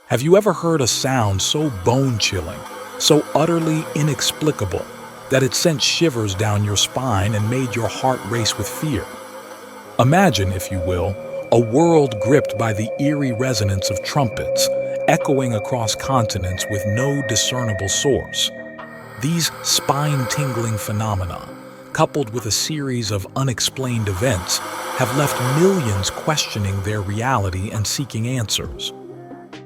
Have you ever heard a sound so bone-chilling, so utterly inexplicable, that it sent shivers down your spine and made your heart race with fear? Imagine, if you will, a world gripped by the eerie resonance of trumpets, echoing across continents with no discernible source. These spine-tingling phenomena, coupled with a series of unexplained events, have left millions questioning their reality and seeking answers.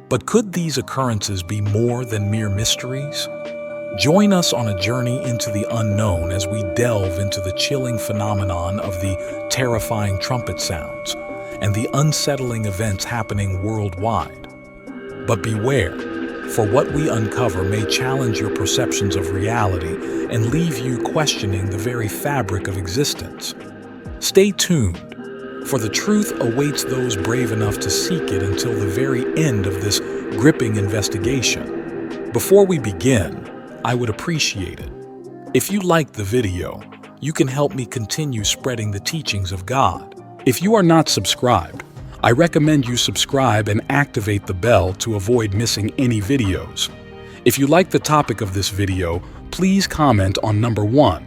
But could these occurrences be more than mere mysteries? Join us on a journey into the unknown as we delve into the chilling phenomenon of the terrifying trumpet sounds and the unsettling events happening worldwide. But beware, for what we uncover may challenge your perceptions of reality and leave you questioning the very fabric of existence. Stay tuned, for the truth awaits those brave enough to seek it until the very end of this gripping investigation. Before we begin, I would appreciate it if you liked the video. You can help me continue spreading the teachings of God. If you are not subscribed, I recommend you subscribe and activate the bell to avoid missing any videos. If you like the topic of this video, please comment on number 1.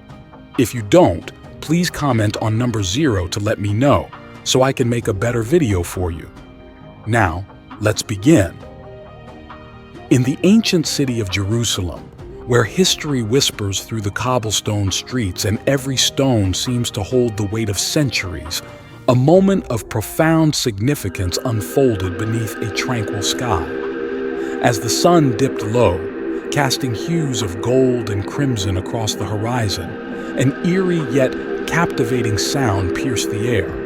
If you don't, please comment on number 0 to let me know, so I can make a better video for you. Now, let's begin. In the ancient city of Jerusalem, where history whispers through the cobblestone streets and every stone seems to hold the weight of centuries, a moment of profound significance unfolded beneath a tranquil sky. As the sun dipped low, casting hues of gold and crimson across the horizon, an eerie yet captivating sound pierced the air.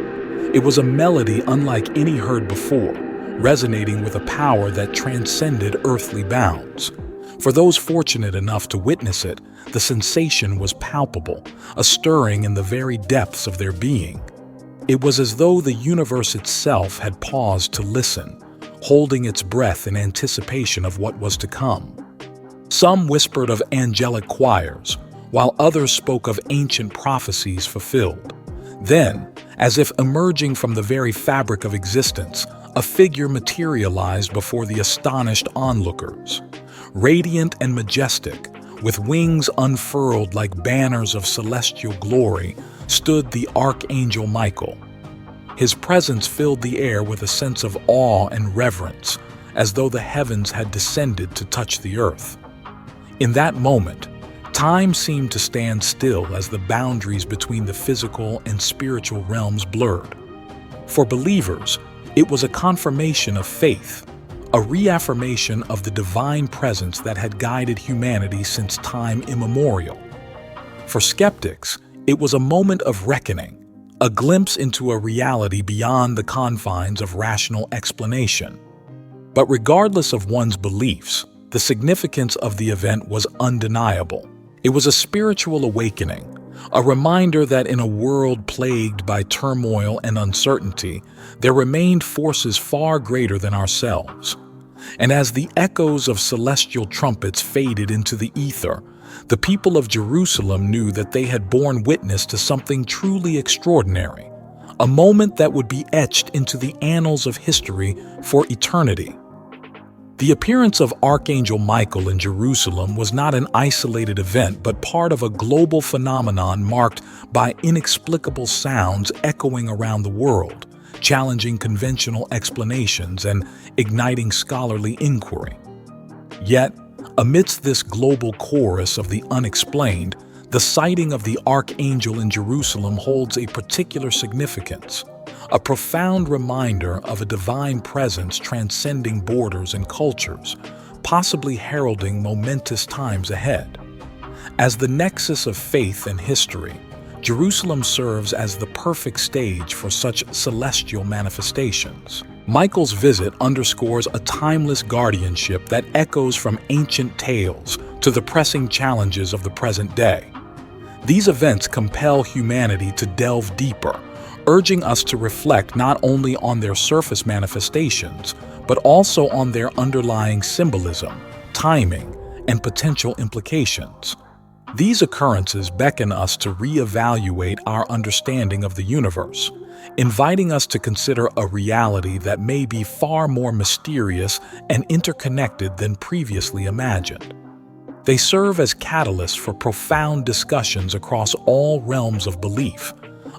It was a melody unlike any heard before, resonating with a power that transcended earthly bounds. For those fortunate enough to witness it, the sensation was palpable, a stirring in the very depths of their being. It was as though the universe itself had paused to listen, holding its breath in anticipation of what was to come. Some whispered of angelic choirs, while others spoke of ancient prophecies fulfilled. Then, as if emerging from the very fabric of existence, a figure materialized before the astonished onlookers. Radiant and majestic, with wings unfurled like banners of celestial glory, stood the Archangel Michael. His presence filled the air with a sense of awe and reverence, as though the heavens had descended to touch the earth. In that moment, time seemed to stand still as the boundaries between the physical and spiritual realms blurred. For believers, it was a confirmation of faith, a reaffirmation of the divine presence that had guided humanity since time immemorial. For skeptics, it was a moment of reckoning, a glimpse into a reality beyond the confines of rational explanation. But regardless of one's beliefs, the significance of the event was undeniable. It was a spiritual awakening, a reminder that in a world plagued by turmoil and uncertainty, there remained forces far greater than ourselves. And as the echoes of celestial trumpets faded into the ether, the people of Jerusalem knew that they had borne witness to something truly extraordinary, a moment that would be etched into the annals of history for eternity. The appearance of Archangel Michael in Jerusalem was not an isolated event, but part of a global phenomenon marked by inexplicable sounds echoing around the world, challenging conventional explanations and igniting scholarly inquiry. Yet, amidst this global chorus of the unexplained, the sighting of the Archangel in Jerusalem holds a particular significance, a profound reminder of a divine presence transcending borders and cultures, possibly heralding momentous times ahead. As the nexus of faith and history, Jerusalem serves as the perfect stage for such celestial manifestations. Michael's visit underscores a timeless guardianship that echoes from ancient tales to the pressing challenges of the present day. These events compel humanity to delve deeper, urging us to reflect not only on their surface manifestations, but also on their underlying symbolism, timing, and potential implications. These occurrences beckon us to reevaluate our understanding of the universe, inviting us to consider a reality that may be far more mysterious and interconnected than previously imagined. They serve as catalysts for profound discussions across all realms of belief,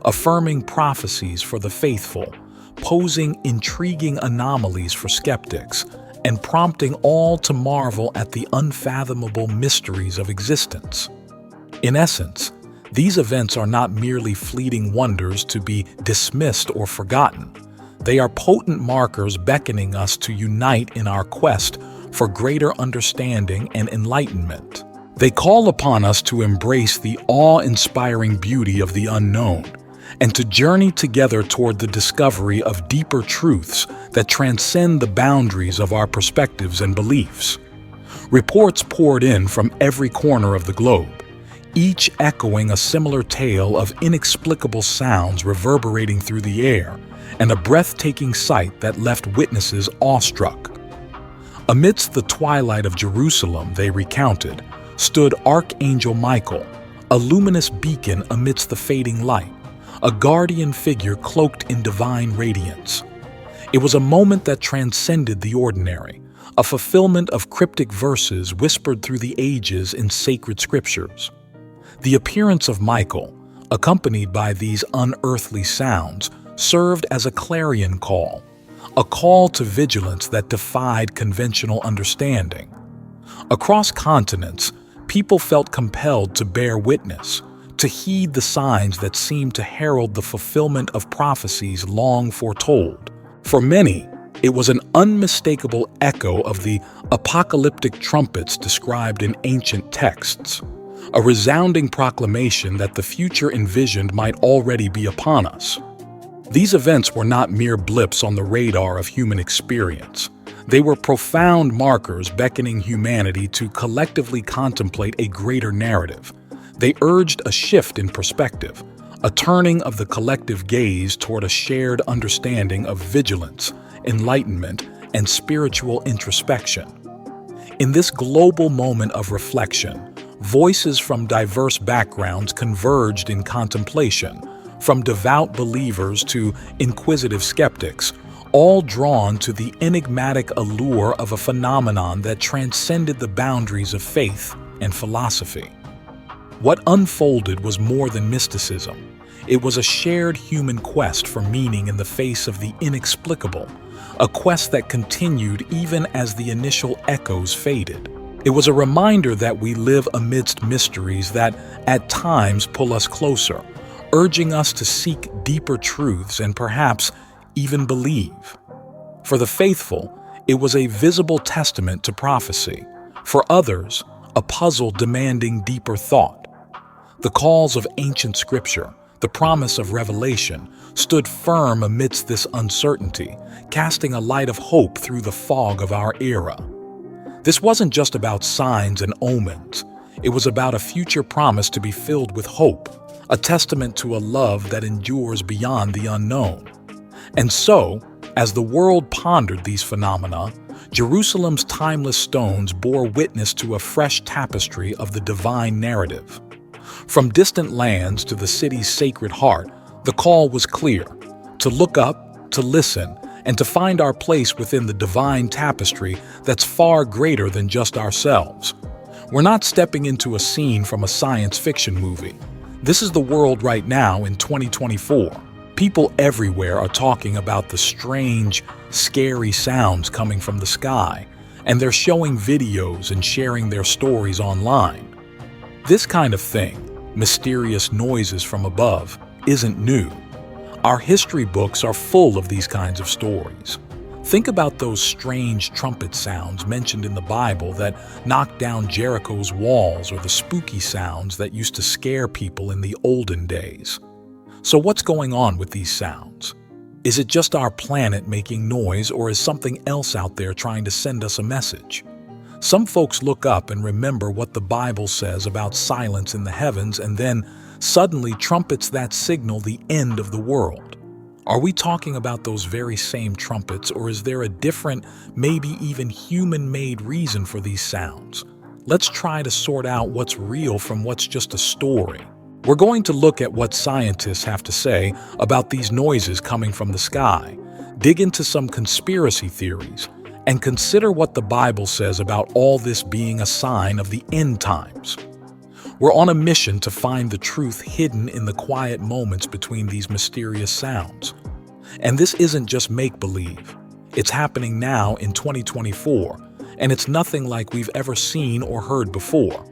affirming prophecies for the faithful, posing intriguing anomalies for skeptics, and prompting all to marvel at the unfathomable mysteries of existence. In essence, these events are not merely fleeting wonders to be dismissed or forgotten. They are potent markers beckoning us to unite in our quest for greater understanding and enlightenment. They call upon us to embrace the awe-inspiring beauty of the unknown and to journey together toward the discovery of deeper truths that transcend the boundaries of our perspectives and beliefs. Reports poured in from every corner of the globe, each echoing a similar tale of inexplicable sounds reverberating through the air and a breathtaking sight that left witnesses awestruck. Amidst the twilight of Jerusalem, they recounted, stood Archangel Michael, a luminous beacon amidst the fading light, a guardian figure cloaked in divine radiance. It was a moment that transcended the ordinary, a fulfillment of cryptic verses whispered through the ages in sacred scriptures. The appearance of Michael, accompanied by these unearthly sounds, served as a clarion call, a call to vigilance that defied conventional understanding. Across continents, people felt compelled to bear witness, to heed the signs that seemed to herald the fulfillment of prophecies long foretold. For many, it was an unmistakable echo of the apocalyptic trumpets described in ancient texts, a resounding proclamation that the future envisioned might already be upon us. These events were not mere blips on the radar of human experience. They were profound markers beckoning humanity to collectively contemplate a greater narrative. They urged a shift in perspective, a turning of the collective gaze toward a shared understanding of vigilance, enlightenment, and spiritual introspection. In this global moment of reflection, voices from diverse backgrounds converged in contemplation, from devout believers to inquisitive skeptics, all drawn to the enigmatic allure of a phenomenon that transcended the boundaries of faith and philosophy. What unfolded was more than mysticism. It was a shared human quest for meaning in the face of the inexplicable, a quest that continued even as the initial echoes faded. It was a reminder that we live amidst mysteries that, at times, pull us closer, urging us to seek deeper truths and perhaps even believe. For the faithful, it was a visible testament to prophecy. For others, a puzzle demanding deeper thought. The calls of ancient scripture, the promise of revelation, stood firm amidst this uncertainty, casting a light of hope through the fog of our era. This wasn't just about signs and omens. It was about a future promise to be filled with hope, a testament to a love that endures beyond the unknown. And so, as the world pondered these phenomena, Jerusalem's timeless stones bore witness to a fresh tapestry of the divine narrative. From distant lands to the city's sacred heart, the call was clear: to look up, to listen, and to find our place within the divine tapestry that's far greater than just ourselves. We're not stepping into a scene from a science fiction movie. This is the world right now in 2024. People everywhere are talking about the strange, scary sounds coming from the sky, and they're showing videos and sharing their stories online. This kind of thing, mysterious noises from above, isn't new. Our history books are full of these kinds of stories. Think about those strange trumpet sounds mentioned in the Bible that knocked down Jericho's walls, or the spooky sounds that used to scare people in the olden days. So what's going on with these sounds? Is it just our planet making noise, or is something else out there trying to send us a message? Some folks look up and remember what the Bible says about silence in the heavens, and then suddenly trumpets that signal the end of the world. Are we talking about those very same trumpets, or is there a different, maybe even human-made reason for these sounds? Let's try to sort out what's real from what's just a story. We're going to look at what scientists have to say about these noises coming from the sky, dig into some conspiracy theories, and consider what the Bible says about all this being a sign of the end times. We're on a mission to find the truth hidden in the quiet moments between these mysterious sounds. And this isn't just make-believe. It's happening now in 2024, and it's nothing like we've ever seen or heard before.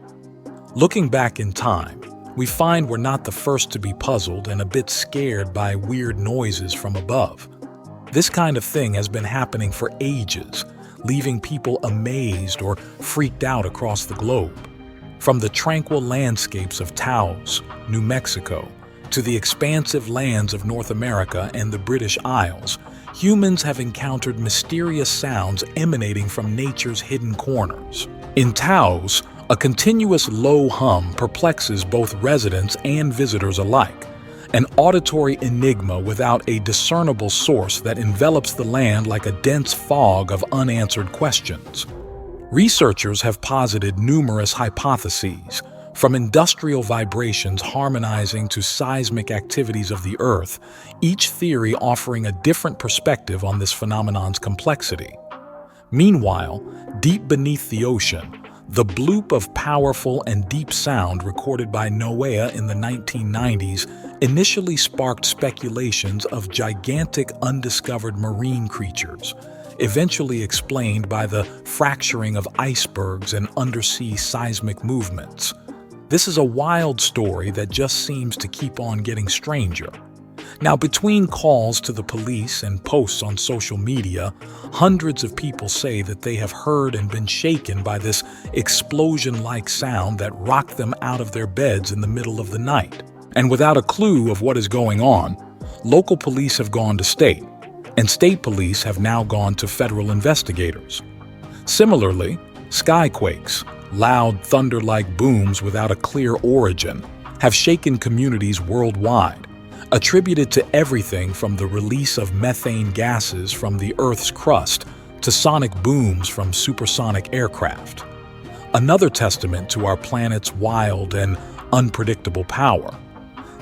Looking back in time, we find we're not the first to be puzzled and a bit scared by weird noises from above. This kind of thing has been happening for ages, leaving people amazed or freaked out across the globe. From the tranquil landscapes of Taos, New Mexico, to the expansive lands of North America and the British Isles, humans have encountered mysterious sounds emanating from nature's hidden corners. In Taos, a continuous low hum perplexes both residents and visitors alike, an auditory enigma without a discernible source that envelops the land like a dense fog of unanswered questions. Researchers have posited numerous hypotheses, from industrial vibrations harmonizing to seismic activities of the Earth, each theory offering a different perspective on this phenomenon's complexity. Meanwhile, deep beneath the ocean, the bloop of powerful and deep sound recorded by NOAA in the 1990s initially sparked speculations of gigantic undiscovered marine creatures, eventually explained by the fracturing of icebergs and undersea seismic movements. This is a wild story that just seems to keep on getting stranger. Now, between calls to the police and posts on social media, hundreds of people say that they have heard and been shaken by this explosion-like sound that rocked them out of their beds in the middle of the night. And without a clue of what is going on, local police have gone to state, and state police have now gone to federal investigators. Similarly, skyquakes, loud thunder-like booms without a clear origin, have shaken communities worldwide, attributed to everything from the release of methane gases from the Earth's crust to sonic booms from supersonic aircraft. Another testament to our planet's wild and unpredictable power.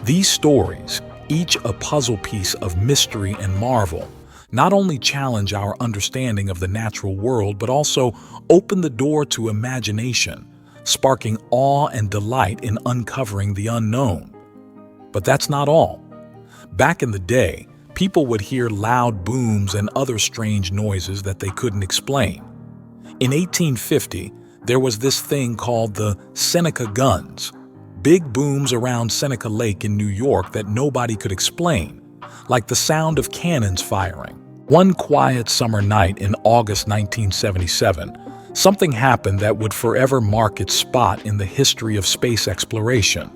These stories, each a puzzle piece of mystery and marvel, not only challenge our understanding of the natural world, but also open the door to imagination, sparking awe and delight in uncovering the unknown. But that's not all. Back in the day, people would hear loud booms and other strange noises that they couldn't explain. In 1850, there was this thing called the Seneca guns, big booms around Seneca Lake in New York that nobody could explain, like the sound of cannons firing. One quiet summer night in August 1977, something happened that would forever mark its spot in the history of space exploration.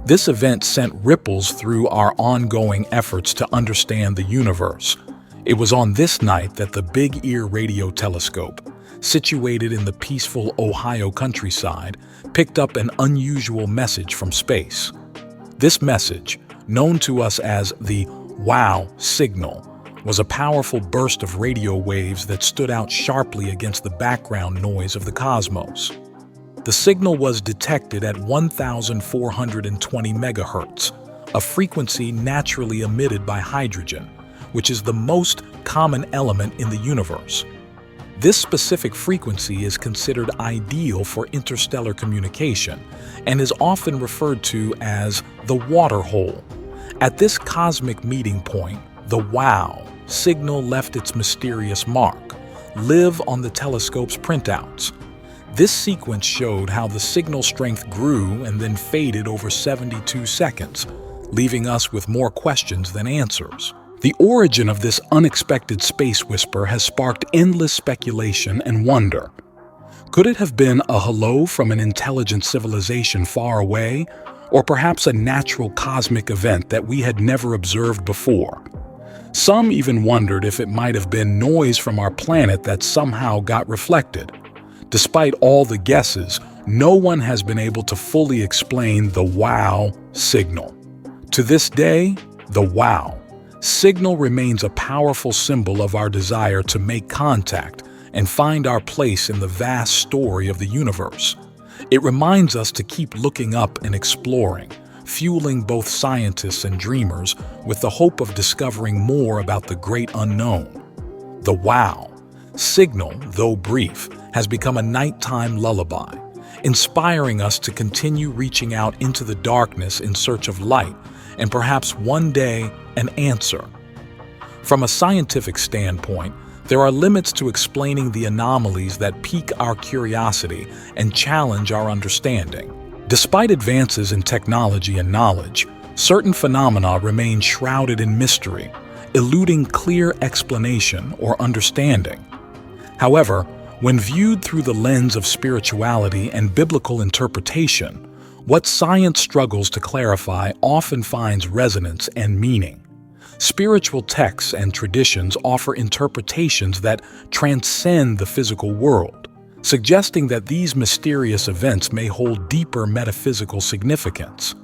This event sent ripples through our ongoing efforts to understand the universe. It was on this night that the Big Ear radio telescope, situated in the peaceful Ohio countryside, picked up an unusual message from space. This message, known to us as the wow signal, was a powerful burst of radio waves that stood out sharply against the background noise of the cosmos. The signal was detected at 1,420 megahertz, a frequency naturally emitted by hydrogen, which is the most common element in the universe. This specific frequency is considered ideal for interstellar communication and is often referred to as the water hole. At this cosmic meeting point, the wow signal left its mysterious mark, live on the telescope's printouts. This sequence showed how the signal strength grew and then faded over 72 seconds, leaving us with more questions than answers. The origin of this unexpected space whisper has sparked endless speculation and wonder. Could it have been a hello from an intelligent civilization far away, or perhaps a natural cosmic event that we had never observed before? Some even wondered if it might have been noise from our planet that somehow got reflected. Despite all the guesses, no one has been able to fully explain the wow signal. To this day, the wow signal remains a powerful symbol of our desire to make contact and find our place in the vast story of the universe. It reminds us to keep looking up and exploring, fueling both scientists and dreamers with the hope of discovering more about the great unknown. The wow signal, though brief, has become a nighttime lullaby, inspiring us to continue reaching out into the darkness in search of light and perhaps one day an answer. From a scientific standpoint, there are limits to explaining the anomalies that pique our curiosity and challenge our understanding. Despite advances in technology and knowledge, certain phenomena remain shrouded in mystery, eluding clear explanation or understanding. However, when viewed through the lens of spirituality and biblical interpretation, what science struggles to clarify often finds resonance and meaning. Spiritual texts and traditions offer interpretations that transcend the physical world, suggesting that these mysterious events may hold deeper metaphysical significance.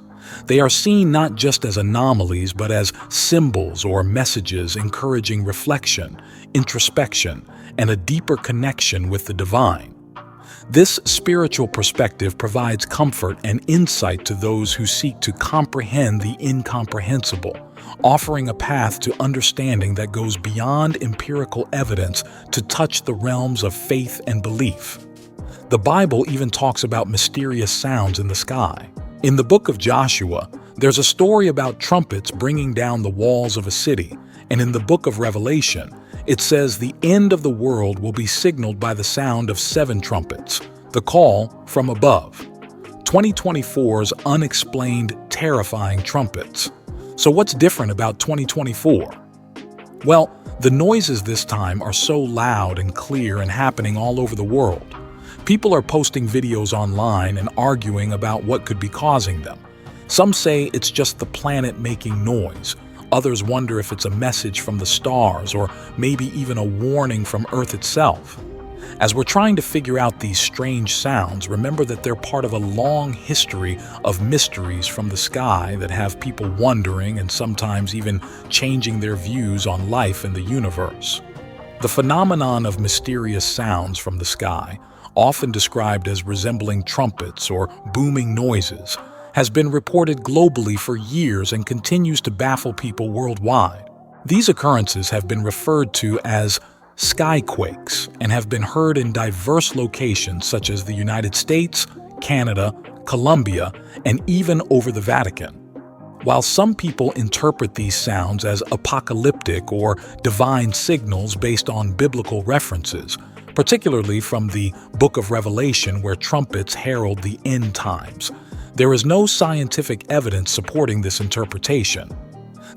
They are seen not just as anomalies, but as symbols or messages encouraging reflection, introspection, and a deeper connection with the divine. This spiritual perspective provides comfort and insight to those who seek to comprehend the incomprehensible, offering a path to understanding that goes beyond empirical evidence to touch the realms of faith and belief. The Bible even talks about mysterious sounds in the sky. In the book of Joshua, there's a story about trumpets bringing down the walls of a city, and in the book of Revelation, it says the end of the world will be signaled by the sound of 7 trumpets, the call from above. 2024's unexplained, terrifying trumpets. So what's different about 2024? Well, the noises this time are so loud and clear and happening all over the world. People are posting videos online and arguing about what could be causing them. Some say it's just the planet making noise. Others wonder if it's a message from the stars or maybe even a warning from Earth itself. As we're trying to figure out these strange sounds, remember that they're part of a long history of mysteries from the sky that have people wondering and sometimes even changing their views on life and the universe. The phenomenon of mysterious sounds from the sky, often described as resembling trumpets or booming noises, has been reported globally for years and continues to baffle people worldwide. These occurrences have been referred to as skyquakes and have been heard in diverse locations such as the United States, Canada, Colombia, and even over the Vatican. While some people interpret these sounds as apocalyptic or divine signals based on biblical references, particularly from the Book of Revelation where trumpets herald the end times, there is no scientific evidence supporting this interpretation.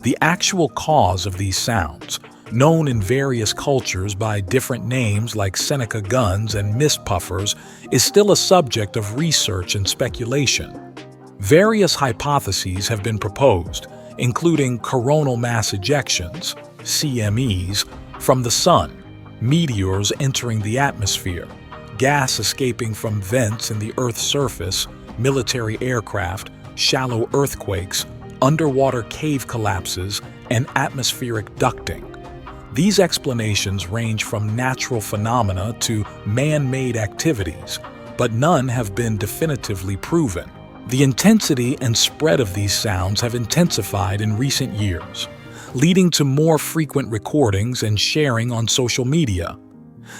The actual cause of these sounds, known in various cultures by different names like Seneca guns and mist puffers, is still a subject of research and speculation. Various hypotheses have been proposed, including coronal mass ejections, CMEs, from the sun, meteors entering the atmosphere, gas escaping from vents in the Earth's surface, military aircraft, shallow earthquakes, underwater cave collapses, and atmospheric ducting. These explanations range from natural phenomena to man-made activities, but none have been definitively proven. The intensity and spread of these sounds have intensified in recent years, leading to more frequent recordings and sharing on social media.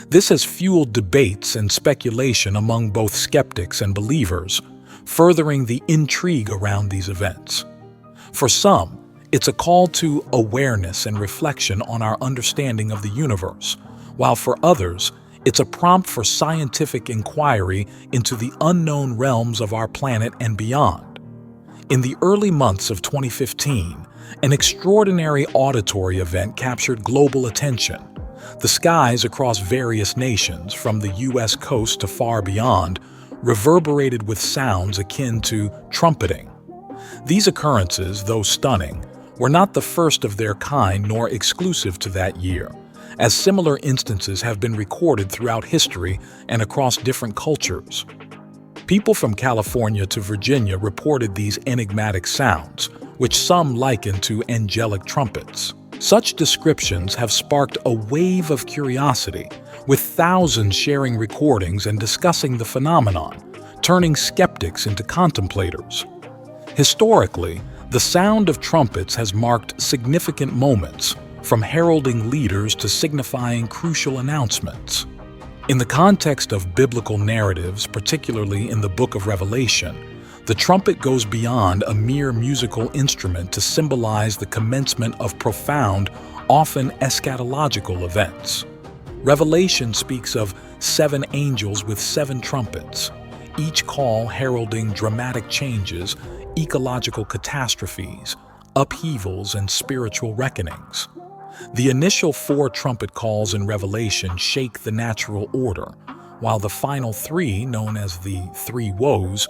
This has fueled debates and speculation among both skeptics and believers, furthering the intrigue around these events. For some, it's a call to awareness and reflection on our understanding of the universe, while for others, it's a prompt for scientific inquiry into the unknown realms of our planet and beyond. In the early months of 2015, an extraordinary auditory event captured global attention. The skies across various nations, from the U.S. coast to far beyond, reverberated with sounds akin to trumpeting. These occurrences, though stunning, were not the first of their kind nor exclusive to that year, as similar instances have been recorded throughout history and across different cultures. People from California to Virginia reported these enigmatic sounds, which some liken to angelic trumpets. Such descriptions have sparked a wave of curiosity, with thousands sharing recordings and discussing the phenomenon, turning skeptics into contemplators. Historically, the sound of trumpets has marked significant moments, from heralding leaders to signifying crucial announcements. In the context of biblical narratives, particularly in the Book of Revelation, the trumpet goes beyond a mere musical instrument to symbolize the commencement of profound, often eschatological events. Revelation speaks of 7 angels with 7 trumpets, each call heralding dramatic changes, ecological catastrophes, upheavals, and spiritual reckonings. The initial 4 trumpet calls in Revelation shake the natural order, while the final 3, known as the 3 woes,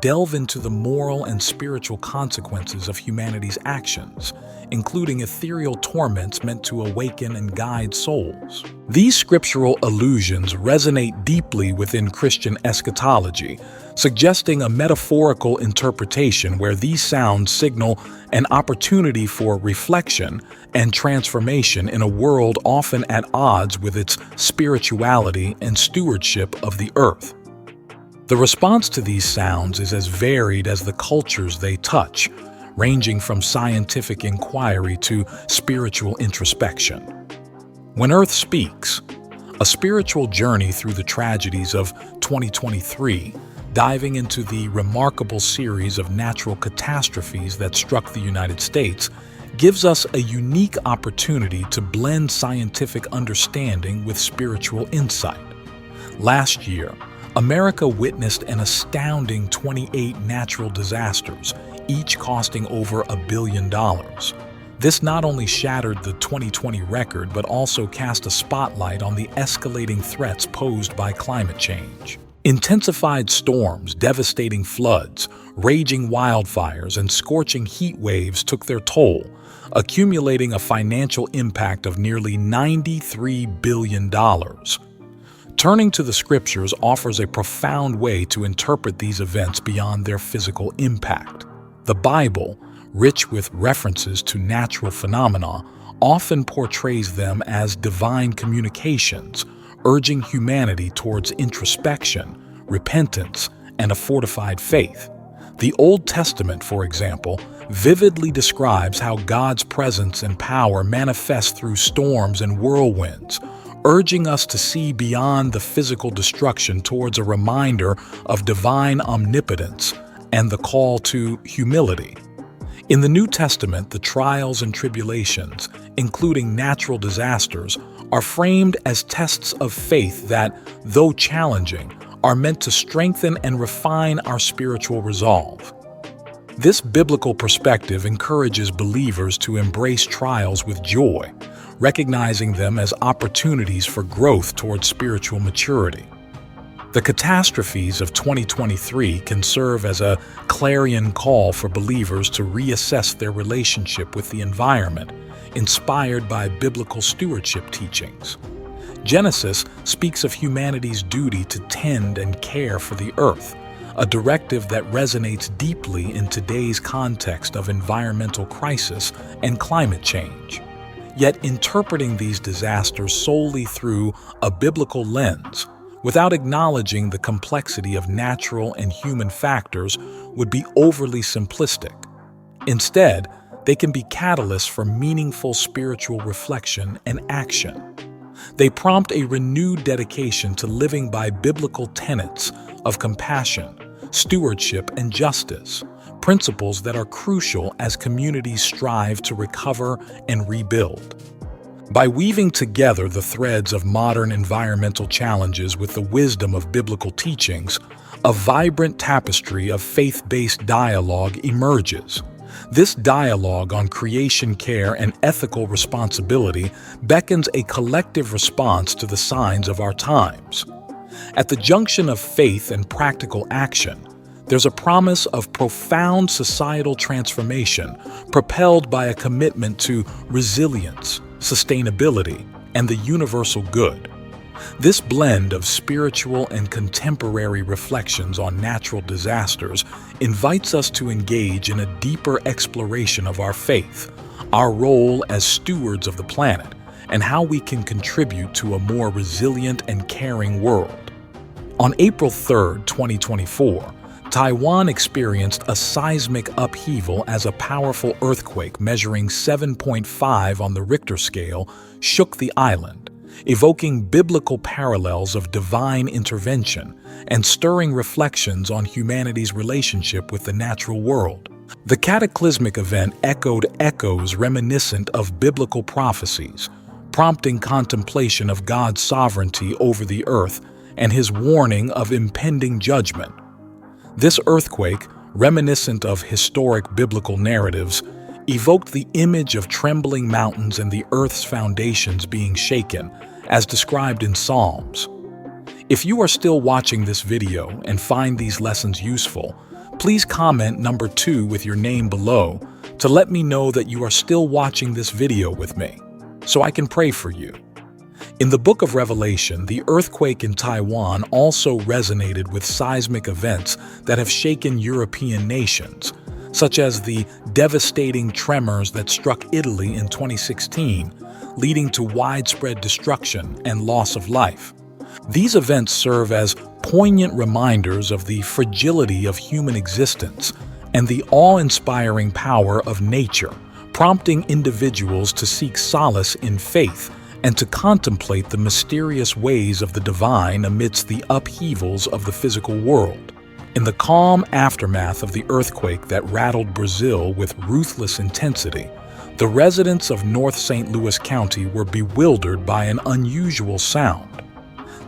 delve into the moral and spiritual consequences of humanity's actions, including ethereal torments meant to awaken and guide souls. These scriptural allusions resonate deeply within Christian eschatology, suggesting a metaphorical interpretation where these sounds signal an opportunity for reflection and transformation in a world often at odds with its spirituality and stewardship of the earth. The response to these sounds is as varied as the cultures they touch, ranging from scientific inquiry to spiritual introspection. When Earth Speaks, a spiritual journey through the tragedies of 2023, diving into the remarkable series of natural catastrophes that struck the United States, gives us a unique opportunity to blend scientific understanding with spiritual insight. Last year, America witnessed an astounding 28 natural disasters, each costing over $1 billion. This not only shattered the 2020 record, but also cast a spotlight on the escalating threats posed by climate change. Intensified storms, devastating floods, raging wildfires, and scorching heat waves took their toll, accumulating a financial impact of nearly $93 billion. Turning to the scriptures offers a profound way to interpret these events beyond their physical impact. The Bible, rich with references to natural phenomena, often portrays them as divine communications, urging humanity towards introspection, repentance, and a fortified faith. The Old Testament, for example, vividly describes how God's presence and power manifest through storms and whirlwinds, urging us to see beyond the physical destruction towards a reminder of divine omnipotence and the call to humility. In the New Testament, the trials and tribulations, including natural disasters, are framed as tests of faith that, though challenging, are meant to strengthen and refine our spiritual resolve. This biblical perspective encourages believers to embrace trials with joy, recognizing them as opportunities for growth towards spiritual maturity. The catastrophes of 2023 can serve as a clarion call for believers to reassess their relationship with the environment, inspired by biblical stewardship teachings. Genesis speaks of humanity's duty to tend and care for the earth, a directive that resonates deeply in today's context of environmental crisis and climate change. Yet interpreting these disasters solely through a biblical lens, without acknowledging the complexity of natural and human factors, would be overly simplistic. Instead, they can be catalysts for meaningful spiritual reflection and action. They prompt a renewed dedication to living by biblical tenets of compassion, stewardship, and justice, principles that are crucial as communities strive to recover and rebuild. By weaving together the threads of modern environmental challenges with the wisdom of biblical teachings, a vibrant tapestry of faith-based dialogue emerges. This dialogue on creation care and ethical responsibility beckons a collective response to the signs of our times. At the junction of faith and practical action, there's a promise of profound societal transformation propelled by a commitment to resilience, sustainability, and the universal good. This blend of spiritual and contemporary reflections on natural disasters invites us to engage in a deeper exploration of our faith, our role as stewards of the planet, and how we can contribute to a more resilient and caring world. On April 3, 2024, Taiwan experienced a seismic upheaval as a powerful earthquake measuring 7.5 on the Richter scale shook the island, evoking biblical parallels of divine intervention and stirring reflections on humanity's relationship with the natural world. The cataclysmic event echoed echoes reminiscent of biblical prophecies, prompting contemplation of God's sovereignty over the earth and his warning of impending judgment. This earthquake, reminiscent of historic biblical narratives, evoked the image of trembling mountains and the earth's foundations being shaken, as described in Psalms. If you are still watching this video and find these lessons useful, please comment number 2 with your name below to let me know that you are still watching this video with me, so I can pray for you. In the Book of Revelation, the earthquake in Taiwan also resonated with seismic events that have shaken European nations, such as the devastating tremors that struck Italy in 2016, leading to widespread destruction and loss of life. These events serve as poignant reminders of the fragility of human existence and the awe-inspiring power of nature, prompting individuals to seek solace in faith and to contemplate the mysterious ways of the divine amidst the upheavals of the physical world. In the calm aftermath of the earthquake that rattled Brazil with ruthless intensity, the residents of North St. Louis County were bewildered by an unusual sound.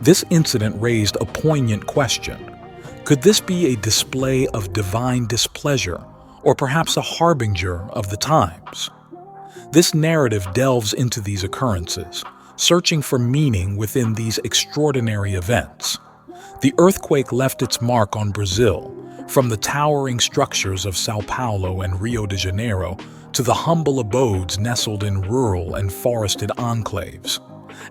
This incident raised a poignant question. Could this be a display of divine displeasure, or perhaps a harbinger of the times? This narrative delves into these occurrences, searching for meaning within these extraordinary events. The earthquake left its mark on Brazil, from the towering structures of Sao Paulo and Rio de Janeiro to the humble abodes nestled in rural and forested enclaves.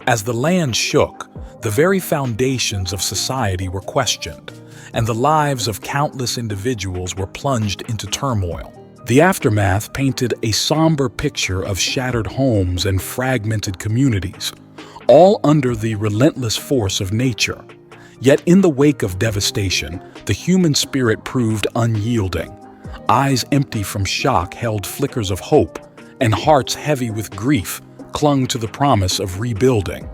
As the land shook, the very foundations of society were questioned, and the lives of countless individuals were plunged into turmoil. The aftermath painted a somber picture of shattered homes and fragmented communities, all under the relentless force of nature. Yet in the wake of devastation, the human spirit proved unyielding. Eyes empty from shock held flickers of hope, and hearts heavy with grief clung to the promise of rebuilding.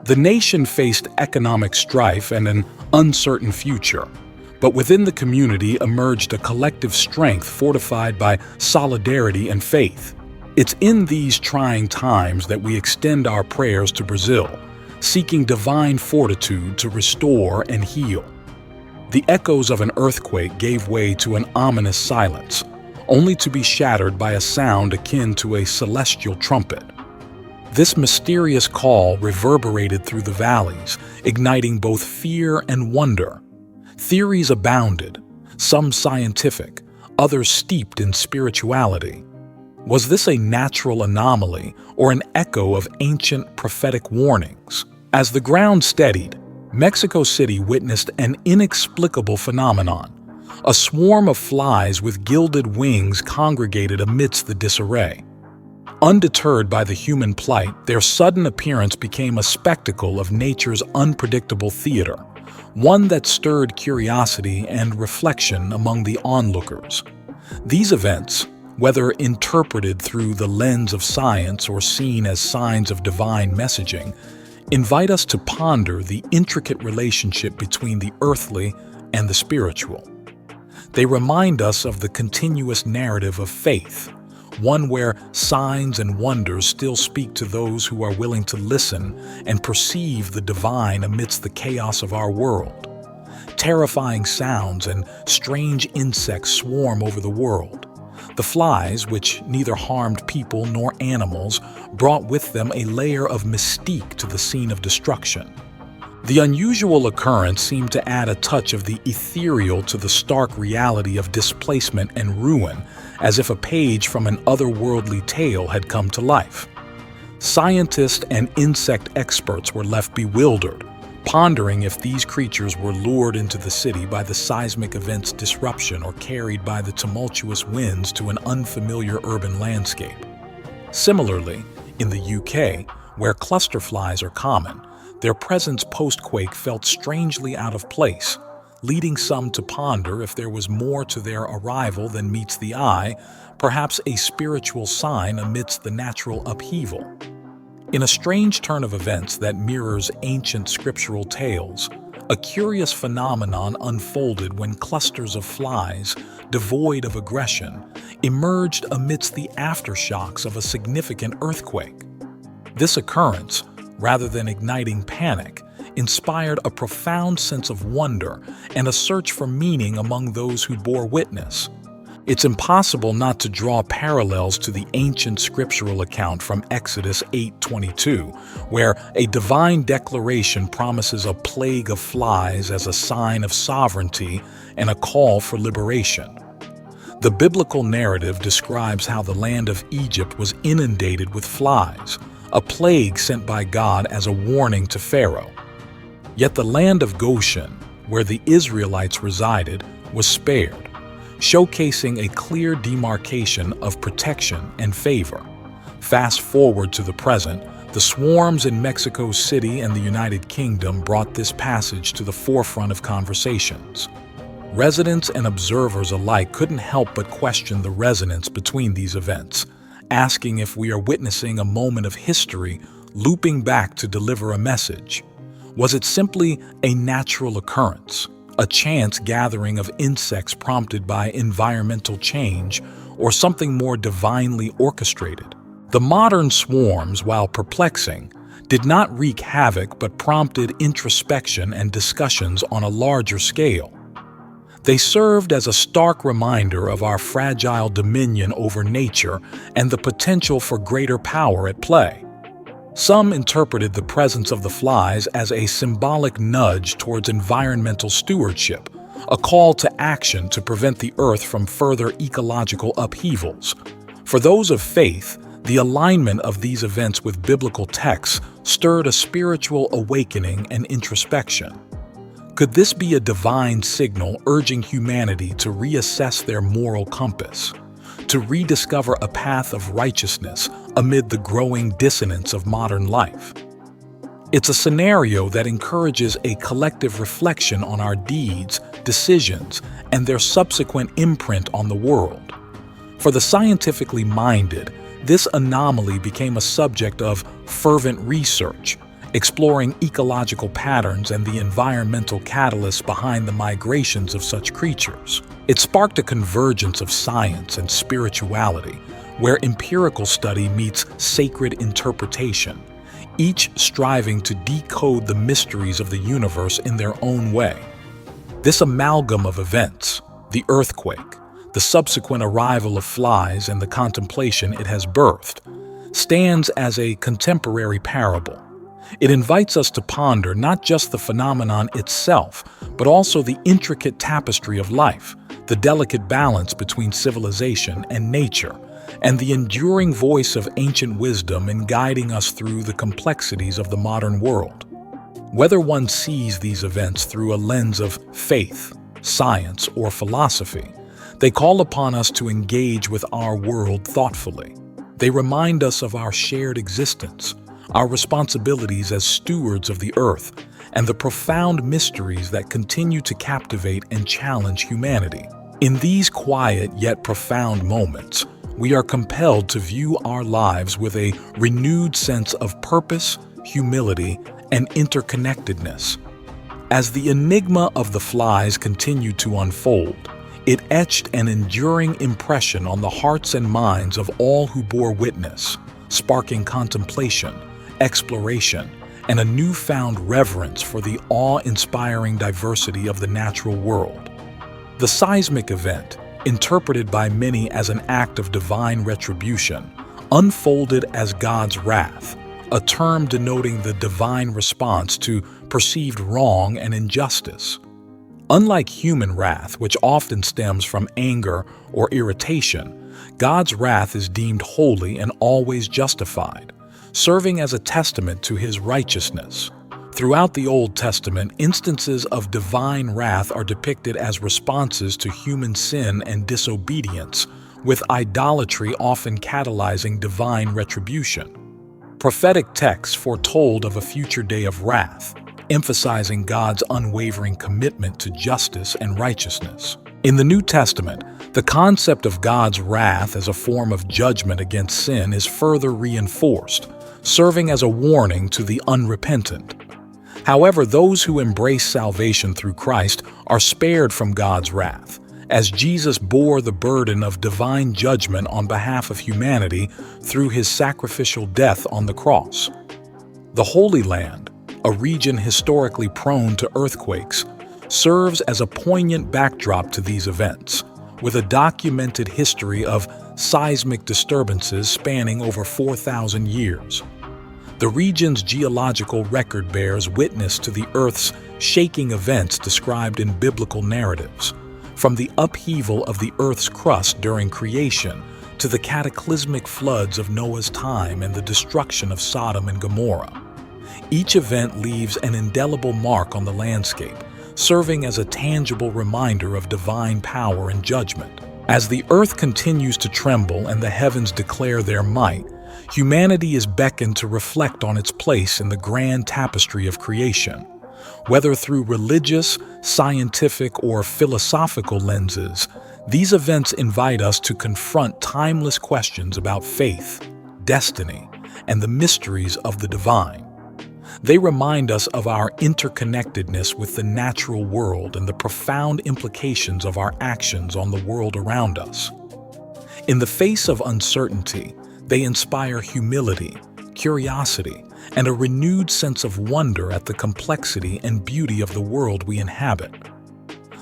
The nation faced economic strife and an uncertain future, but within the community emerged a collective strength fortified by solidarity and faith. It's in these trying times that we extend our prayers to Brazil, seeking divine fortitude to restore and heal. The echoes of an earthquake gave way to an ominous silence, only to be shattered by a sound akin to a celestial trumpet. This mysterious call reverberated through the valleys, igniting both fear and wonder. Theories abounded, some scientific, others steeped in spirituality. Was this a natural anomaly or an echo of ancient prophetic warnings? As the ground steadied, Mexico City witnessed an inexplicable phenomenon. A swarm of flies with gilded wings congregated amidst the disarray. Undeterred by the human plight, their sudden appearance became a spectacle of nature's unpredictable theater, one that stirred curiosity and reflection among the onlookers. These events, whether interpreted through the lens of science or seen as signs of divine messaging, invite us to ponder the intricate relationship between the earthly and the spiritual. They remind us of the continuous narrative of faith, one where signs and wonders still speak to those who are willing to listen and perceive the divine amidst the chaos of our world. Terrifying sounds and strange insects swarm over the world. The flies, which neither harmed people nor animals, brought with them a layer of mystique to the scene of destruction. The unusual occurrence seemed to add a touch of the ethereal to the stark reality of displacement and ruin, as if a page from an otherworldly tale had come to life. Scientists and insect experts were left bewildered, pondering if these creatures were lured into the city by the seismic event's disruption or carried by the tumultuous winds to an unfamiliar urban landscape. Similarly, in the UK, where cluster flies are common, their presence post-quake felt strangely out of place, leading some to ponder if there was more to their arrival than meets the eye, perhaps a spiritual sign amidst the natural upheaval. In a strange turn of events that mirrors ancient scriptural tales, a curious phenomenon unfolded when clusters of flies, devoid of aggression, emerged amidst the aftershocks of a significant earthquake. This occurrence, rather than igniting panic, inspired a profound sense of wonder and a search for meaning among those who bore witness. It's impossible not to draw parallels to the ancient scriptural account from Exodus 8:22, where a divine declaration promises a plague of flies as a sign of sovereignty and a call for liberation. The biblical narrative describes how the land of Egypt was inundated with flies, a plague sent by God as a warning to Pharaoh. Yet the land of Goshen, where the Israelites resided, was spared, showcasing a clear demarcation of protection and favor. Fast forward to the present, the swarms in Mexico City and the United Kingdom brought this passage to the forefront of conversations. Residents and observers alike couldn't help but question the resonance between these events, asking if we are witnessing a moment of history looping back to deliver a message. Was it simply a natural occurrence, a chance gathering of insects prompted by environmental change, or something more divinely orchestrated? The modern swarms, while perplexing, did not wreak havoc but prompted introspection and discussions on a larger scale. They served as a stark reminder of our fragile dominion over nature and the potential for greater power at play. Some interpreted the presence of the flies as a symbolic nudge towards environmental stewardship, a call to action to prevent the Earth from further ecological upheavals. For those of faith, the alignment of these events with biblical texts stirred a spiritual awakening and introspection. Could this be a divine signal urging humanity to reassess their moral compass, to rediscover a path of righteousness amid the growing dissonance of modern life? It's a scenario that encourages a collective reflection on our deeds, decisions, and their subsequent imprint on the world. For the scientifically minded, this anomaly became a subject of fervent research, exploring ecological patterns and the environmental catalysts behind the migrations of such creatures. It sparked a convergence of science and spirituality, where empirical study meets sacred interpretation, each striving to decode the mysteries of the universe in their own way. This amalgam of events, the earthquake, the subsequent arrival of flies, and the contemplation it has birthed, stands as a contemporary parable. It invites us to ponder not just the phenomenon itself, but also the intricate tapestry of life, the delicate balance between civilization and nature, and the enduring voice of ancient wisdom in guiding us through the complexities of the modern world. Whether one sees these events through a lens of faith, science, or philosophy, they call upon us to engage with our world thoughtfully. They remind us of our shared existence, our responsibilities as stewards of the earth, and the profound mysteries that continue to captivate and challenge humanity. In these quiet yet profound moments, we are compelled to view our lives with a renewed sense of purpose, humility, and interconnectedness. As the enigma of the flies continued to unfold, it etched an enduring impression on the hearts and minds of all who bore witness, sparking contemplation, exploration, and a newfound reverence for the awe-inspiring diversity of the natural world. The seismic event, interpreted by many as an act of divine retribution, unfolded as God's wrath, a term denoting the divine response to perceived wrong and injustice. Unlike human wrath, which often stems from anger or irritation, God's wrath is deemed holy and always justified, serving as a testament to his righteousness. Throughout the Old Testament, instances of divine wrath are depicted as responses to human sin and disobedience, with idolatry often catalyzing divine retribution. Prophetic texts foretold of a future day of wrath, emphasizing God's unwavering commitment to justice and righteousness. In the New Testament, the concept of God's wrath as a form of judgment against sin is further reinforced, serving as a warning to the unrepentant. However, those who embrace salvation through Christ are spared from God's wrath, as Jesus bore the burden of divine judgment on behalf of humanity through his sacrificial death on the cross. The Holy Land, a region historically prone to earthquakes, serves as a poignant backdrop to these events, with a documented history of seismic disturbances spanning over 4,000 years. The region's geological record bears witness to the Earth's shaking events described in biblical narratives, from the upheaval of the Earth's crust during creation to the cataclysmic floods of Noah's time and the destruction of Sodom and Gomorrah. Each event leaves an indelible mark on the landscape, serving as a tangible reminder of divine power and judgment. As the earth continues to tremble and the heavens declare their might, humanity is beckoned to reflect on its place in the grand tapestry of creation. Whether through religious, scientific, or philosophical lenses, these events invite us to confront timeless questions about faith, destiny, and the mysteries of the divine. They remind us of our interconnectedness with the natural world and the profound implications of our actions on the world around us. In the face of uncertainty, they inspire humility, curiosity, and a renewed sense of wonder at the complexity and beauty of the world we inhabit.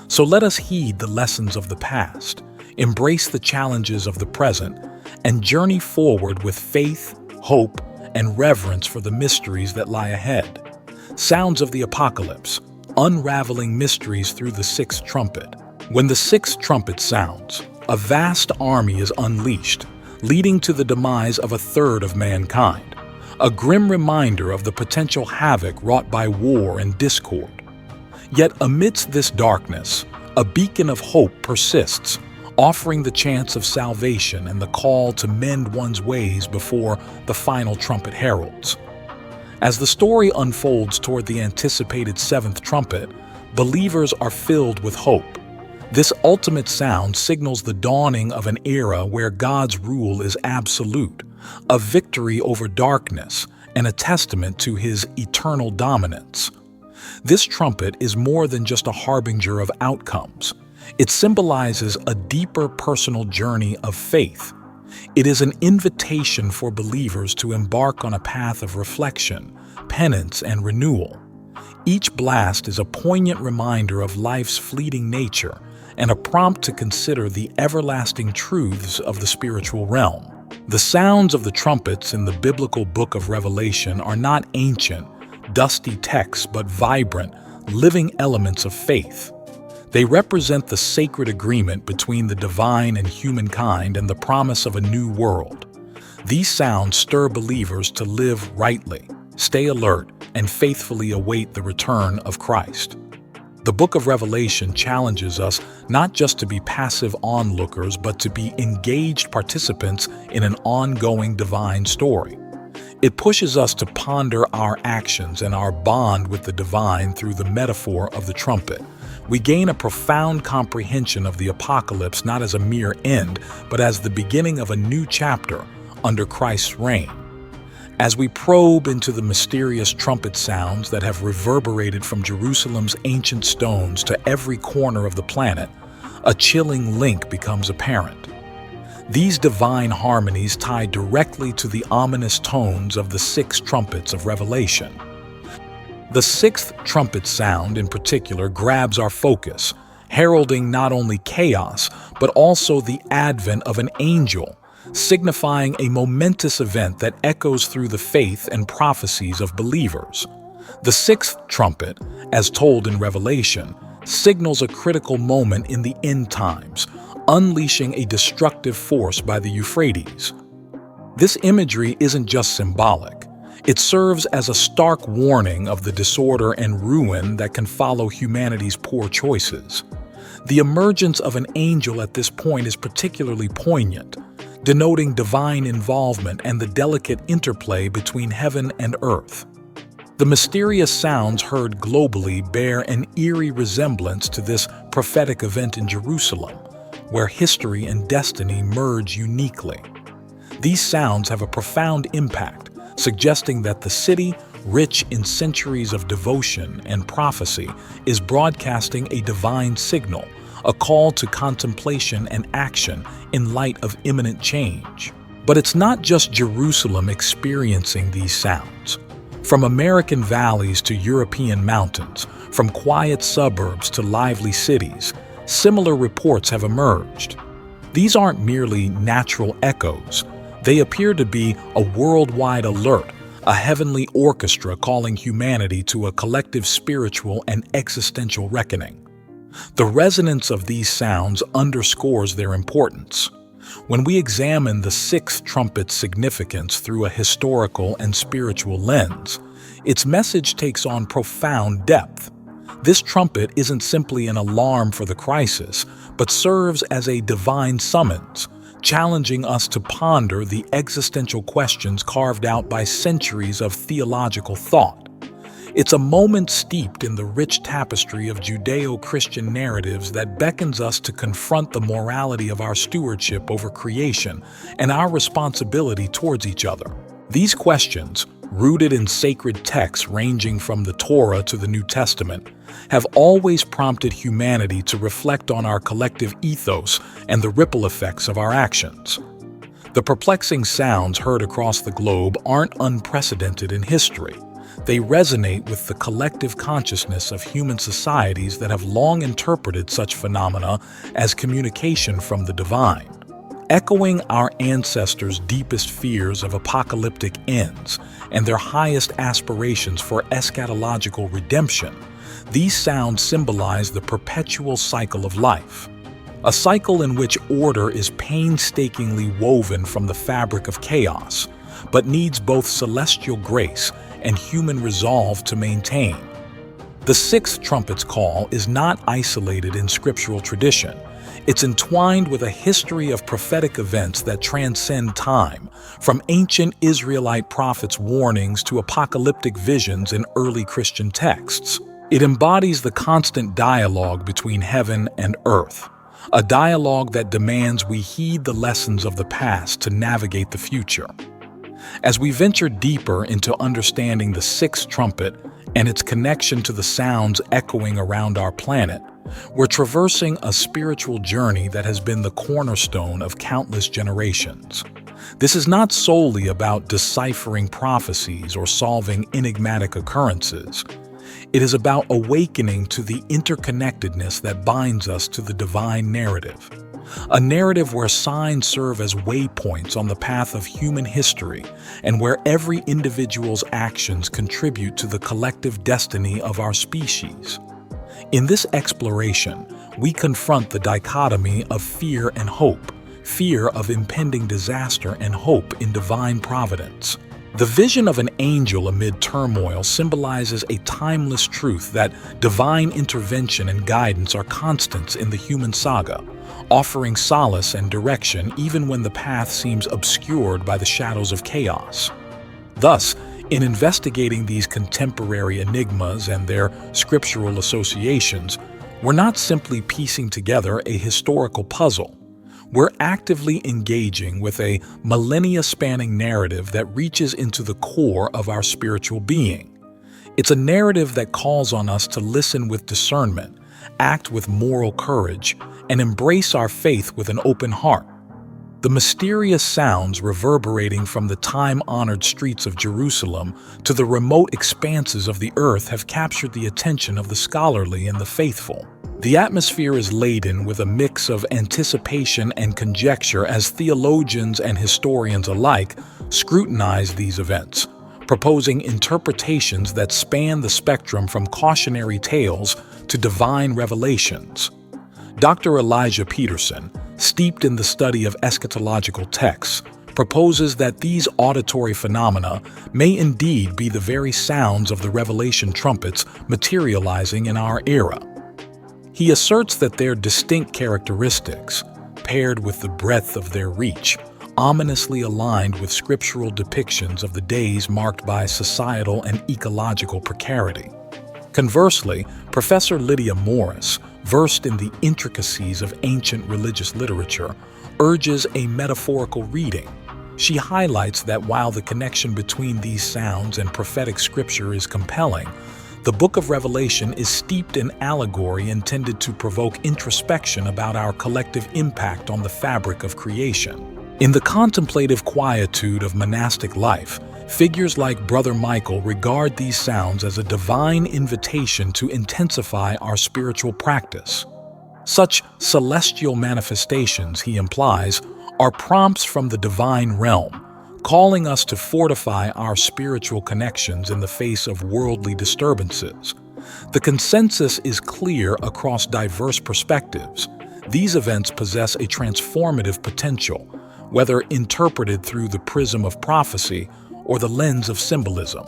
So let us heed the lessons of the past, embrace the challenges of the present, and journey forward with faith, hope, and reverence for the mysteries that lie ahead. Sounds of the Apocalypse, unraveling mysteries through the sixth trumpet. When the sixth trumpet sounds, a vast army is unleashed, leading to the demise of a third of mankind, a grim reminder of the potential havoc wrought by war and discord. Yet amidst this darkness, a beacon of hope persists, offering the chance of salvation and the call to mend one's ways before the final trumpet heralds. As the story unfolds toward the anticipated seventh trumpet, believers are filled with hope. This ultimate sound signals the dawning of an era where God's rule is absolute, a victory over darkness, and a testament to his eternal dominance. This trumpet is more than just a harbinger of outcomes. It symbolizes a deeper personal journey of faith. It is an invitation for believers to embark on a path of reflection, penance, and renewal. Each blast is a poignant reminder of life's fleeting nature and a prompt to consider the everlasting truths of the spiritual realm. The sounds of the trumpets in the biblical book of Revelation are not ancient, dusty texts, but vibrant, living elements of faith. They represent the sacred agreement between the divine and humankind and the promise of a new world. These sounds stir believers to live rightly, stay alert, and faithfully await the return of Christ. The book of Revelation challenges us not just to be passive onlookers, but to be engaged participants in an ongoing divine story. It pushes us to ponder our actions and our bond with the divine through the metaphor of the trumpet. We gain a profound comprehension of the apocalypse not as a mere end, but as the beginning of a new chapter under Christ's reign. As we probe into the mysterious trumpet sounds that have reverberated from Jerusalem's ancient stones to every corner of the planet, a chilling link becomes apparent. These divine harmonies tie directly to the ominous tones of the six trumpets of Revelation. The sixth trumpet sound in particular grabs our focus, heralding not only chaos, but also the advent of an angel, signifying a momentous event that echoes through the faith and prophecies of believers. The sixth trumpet, as told in Revelation, signals a critical moment in the end times, unleashing a destructive force by the Euphrates. This imagery isn't just symbolic. It serves as a stark warning of the disorder and ruin that can follow humanity's poor choices. The emergence of an angel at this point is particularly poignant, denoting divine involvement and the delicate interplay between heaven and earth. The mysterious sounds heard globally bear an eerie resemblance to this prophetic event in Jerusalem, where history and destiny merge uniquely. These sounds have a profound impact, suggesting that the city, rich in centuries of devotion and prophecy, is broadcasting a divine signal, a call to contemplation and action in light of imminent change. But it's not just Jerusalem experiencing these sounds. From American valleys to European mountains, from quiet suburbs to lively cities, similar reports have emerged. These aren't merely natural echoes. They appear to be a worldwide alert, a heavenly orchestra calling humanity to a collective spiritual and existential reckoning. The resonance of these sounds underscores their importance. When we examine the sixth trumpet's significance through a historical and spiritual lens, its message takes on profound depth. This trumpet isn't simply an alarm for the crisis, but serves as a divine summons, challenging us to ponder the existential questions carved out by centuries of theological thought. It's a moment steeped in the rich tapestry of Judeo-Christian narratives that beckons us to confront the morality of our stewardship over creation and our responsibility towards each other. These questions, rooted in sacred texts ranging from the Torah to the New Testament, have always prompted humanity to reflect on our collective ethos and the ripple effects of our actions. The perplexing sounds heard across the globe aren't unprecedented in history. They resonate with the collective consciousness of human societies that have long interpreted such phenomena as communication from the divine. Echoing our ancestors' deepest fears of apocalyptic ends and their highest aspirations for eschatological redemption, these sounds symbolize the perpetual cycle of life. A cycle in which order is painstakingly woven from the fabric of chaos, but needs both celestial grace and human resolve to maintain. The sixth trumpet's call is not isolated in scriptural tradition. It's entwined with a history of prophetic events that transcend time, from ancient Israelite prophets' warnings to apocalyptic visions in early Christian texts. It embodies the constant dialogue between heaven and earth, a dialogue that demands we heed the lessons of the past to navigate the future. As we venture deeper into understanding the sixth trumpet and its connection to the sounds echoing around our planet, we're traversing a spiritual journey that has been the cornerstone of countless generations. This is not solely about deciphering prophecies or solving enigmatic occurrences. It is about awakening to the interconnectedness that binds us to the divine narrative. A narrative where signs serve as waypoints on the path of human history and where every individual's actions contribute to the collective destiny of our species. In this exploration, we confront the dichotomy of fear and hope, fear of impending disaster and hope in divine providence. The vision of an angel amid turmoil symbolizes a timeless truth that divine intervention and guidance are constants in the human saga, offering solace and direction even when the path seems obscured by the shadows of chaos. Thus, in investigating these contemporary enigmas and their scriptural associations, we're not simply piecing together a historical puzzle. We're actively engaging with a millennia-spanning narrative that reaches into the core of our spiritual being. It's a narrative that calls on us to listen with discernment, act with moral courage, and embrace our faith with an open heart. The mysterious sounds reverberating from the time-honored streets of Jerusalem to the remote expanses of the earth have captured the attention of the scholarly and the faithful. The atmosphere is laden with a mix of anticipation and conjecture as theologians and historians alike scrutinize these events, proposing interpretations that span the spectrum from cautionary tales to divine revelations. Dr. Elijah Peterson, steeped in the study of eschatological texts, proposes that these auditory phenomena may indeed be the very sounds of the revelation trumpets materializing in our era. He asserts that their distinct characteristics, paired with the breadth of their reach, ominously aligned with scriptural depictions of the days marked by societal and ecological precarity. Conversely, Professor Lydia Morris, versed in the intricacies of ancient religious literature, urges a metaphorical reading. She highlights that while the connection between these sounds and prophetic scripture is compelling, the Book of Revelation is steeped in allegory intended to provoke introspection about our collective impact on the fabric of creation. In the contemplative quietude of monastic life, figures like Brother Michael regard these sounds as a divine invitation to intensify our spiritual practice. Such celestial manifestations, he implies, are prompts from the divine realm, calling us to fortify our spiritual connections in the face of worldly disturbances. The consensus is clear across diverse perspectives. These events possess a transformative potential, whether interpreted through the prism of prophecy or the lens of symbolism.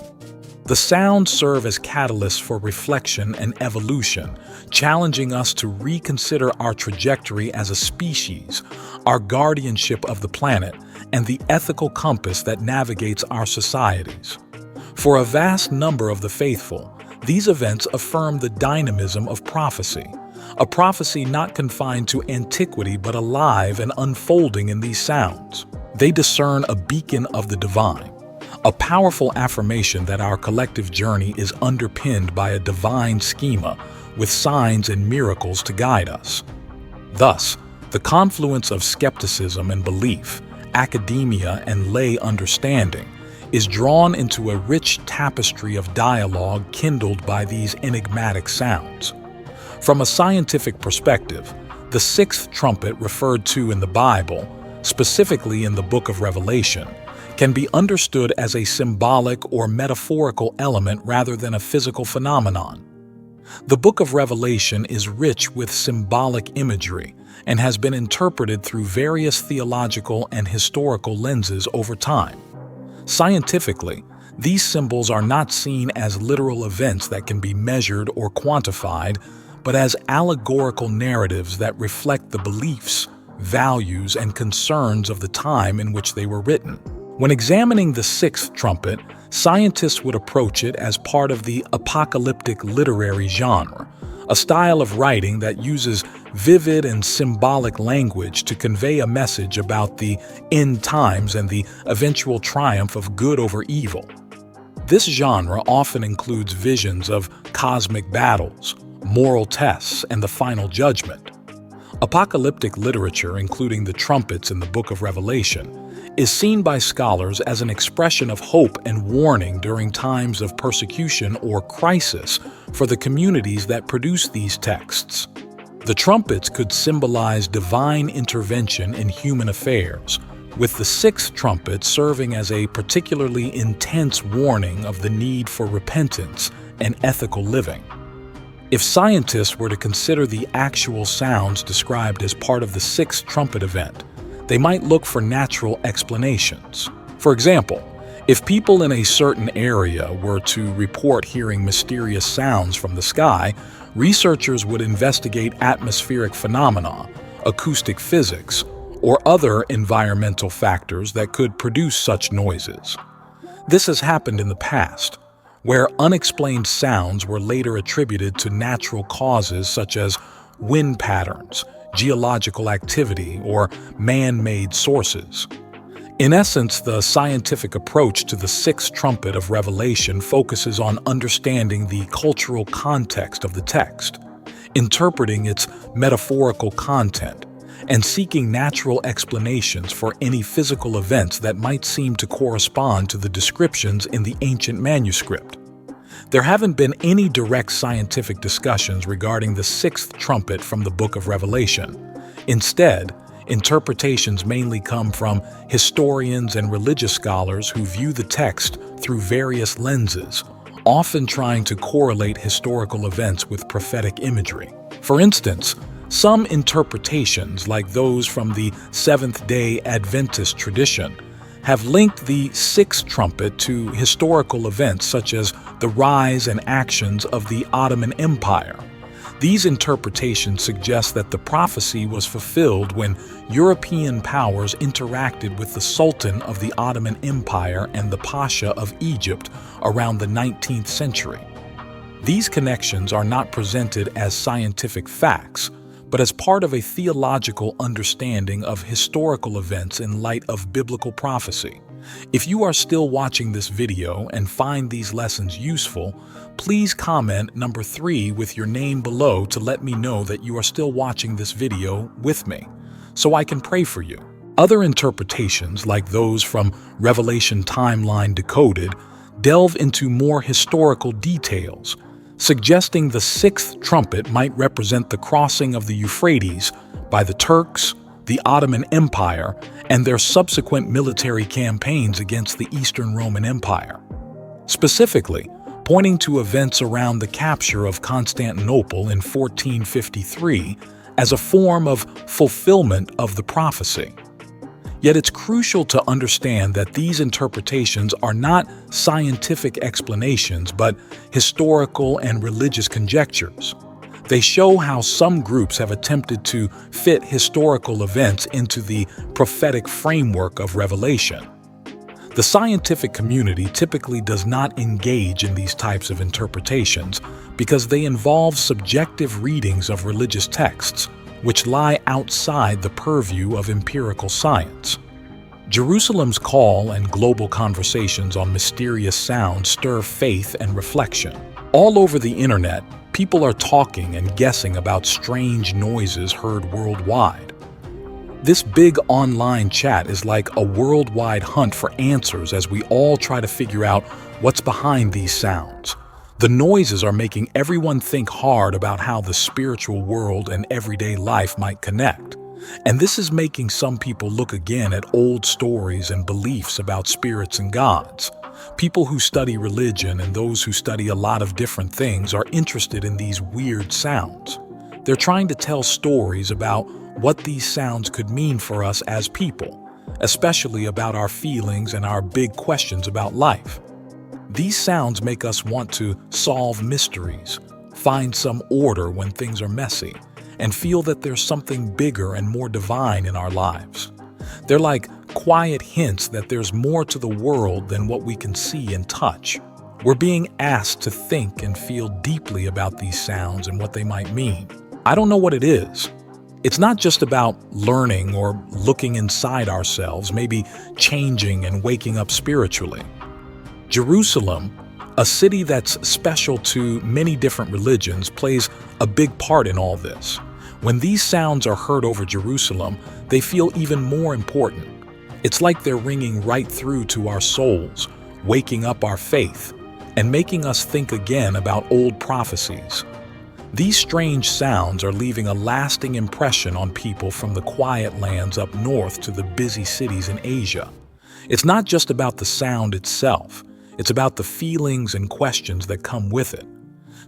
The sounds serve as catalysts for reflection and evolution, challenging us to reconsider our trajectory as a species, our guardianship of the planet, and the ethical compass that navigates our societies. For a vast number of the faithful, these events affirm the dynamism of prophecy, a prophecy not confined to antiquity but alive and unfolding in these sounds. They discern a beacon of the divine, a powerful affirmation that our collective journey is underpinned by a divine schema with signs and miracles to guide us. Thus, the confluence of skepticism and belief, academia and lay understanding, is drawn into a rich tapestry of dialogue kindled by these enigmatic sounds. From a scientific perspective, the sixth trumpet referred to in the Bible, specifically in the Book of Revelation, can be understood as a symbolic or metaphorical element rather than a physical phenomenon. The Book of Revelation is rich with symbolic imagery and has been interpreted through various theological and historical lenses over time. Scientifically, these symbols are not seen as literal events that can be measured or quantified, but as allegorical narratives that reflect the beliefs, values, and concerns of the time in which they were written. When examining the sixth trumpet, scientists would approach it as part of the apocalyptic literary genre, a style of writing that uses vivid and symbolic language to convey a message about the end times and the eventual triumph of good over evil. This genre often includes visions of cosmic battles, moral tests, and the final judgment. Apocalyptic literature, including the trumpets in the Book of Revelation, is seen by scholars as an expression of hope and warning during times of persecution or crisis for the communities that produce these texts. The trumpets could symbolize divine intervention in human affairs, with the sixth trumpet serving as a particularly intense warning of the need for repentance and ethical living. If scientists were to consider the actual sounds described as part of the sixth trumpet event, they might look for natural explanations. For example, if people in a certain area were to report hearing mysterious sounds from the sky, researchers would investigate atmospheric phenomena, acoustic physics, or other environmental factors that could produce such noises. This has happened in the past, where unexplained sounds were later attributed to natural causes such as wind patterns, geological activity, or man-made sources. In essence, the scientific approach to the sixth trumpet of Revelation focuses on understanding the cultural context of the text, interpreting its metaphorical content, and seeking natural explanations for any physical events that might seem to correspond to the descriptions in the ancient manuscript. There haven't been any direct scientific discussions regarding the sixth trumpet from the Book of Revelation. Instead, interpretations mainly come from historians and religious scholars who view the text through various lenses, often trying to correlate historical events with prophetic imagery. For instance, some interpretations, like those from the Seventh-day Adventist tradition, have linked the sixth trumpet to historical events such as the rise and actions of the Ottoman Empire. These interpretations suggest that the prophecy was fulfilled when European powers interacted with the Sultan of the Ottoman Empire and the Pasha of Egypt around the 19th century. These connections are not presented as scientific facts, but as part of a theological understanding of historical events in light of biblical prophecy. If you are still watching this video and find these lessons useful, please comment number 3 with your name below to let me know that you are still watching this video with me, so I can pray for you. Other interpretations, like those from Revelation Timeline Decoded, delve into more historical details, suggesting the sixth trumpet might represent the crossing of the Euphrates by the Turks, the Ottoman Empire, and their subsequent military campaigns against the Eastern Roman Empire. Specifically, pointing to events around the capture of Constantinople in 1453 as a form of fulfillment of the prophecy. Yet it's crucial to understand that these interpretations are not scientific explanations, but historical and religious conjectures. They show how some groups have attempted to fit historical events into the prophetic framework of Revelation. The scientific community typically does not engage in these types of interpretations because they involve subjective readings of religious texts, which lie outside the purview of empirical science. Jerusalem's call and global conversations on mysterious sounds stir faith and reflection. All over the internet, people are talking and guessing about strange noises heard worldwide. This big online chat is like a worldwide hunt for answers as we all try to figure out what's behind these sounds. The noises are making everyone think hard about how the spiritual world and everyday life might connect. And this is making some people look again at old stories and beliefs about spirits and gods. People who study religion and those who study a lot of different things are interested in these weird sounds. They're trying to tell stories about what these sounds could mean for us as people, especially about our feelings and our big questions about life. These sounds make us want to solve mysteries, find some order when things are messy, and feel that there's something bigger and more divine in our lives. They're like quiet hints that there's more to the world than what we can see and touch. We're being asked to think and feel deeply about these sounds and what they might mean. I don't know what it is. It's not just about learning or looking inside ourselves, maybe changing and waking up spiritually. Jerusalem, a city that's special to many different religions, plays a big part in all this. When these sounds are heard over Jerusalem, they feel even more important. It's like they're ringing right through to our souls, waking up our faith, and making us think again about old prophecies. These strange sounds are leaving a lasting impression on people from the quiet lands up north to the busy cities in Asia. It's not just about the sound itself. It's about the feelings and questions that come with it.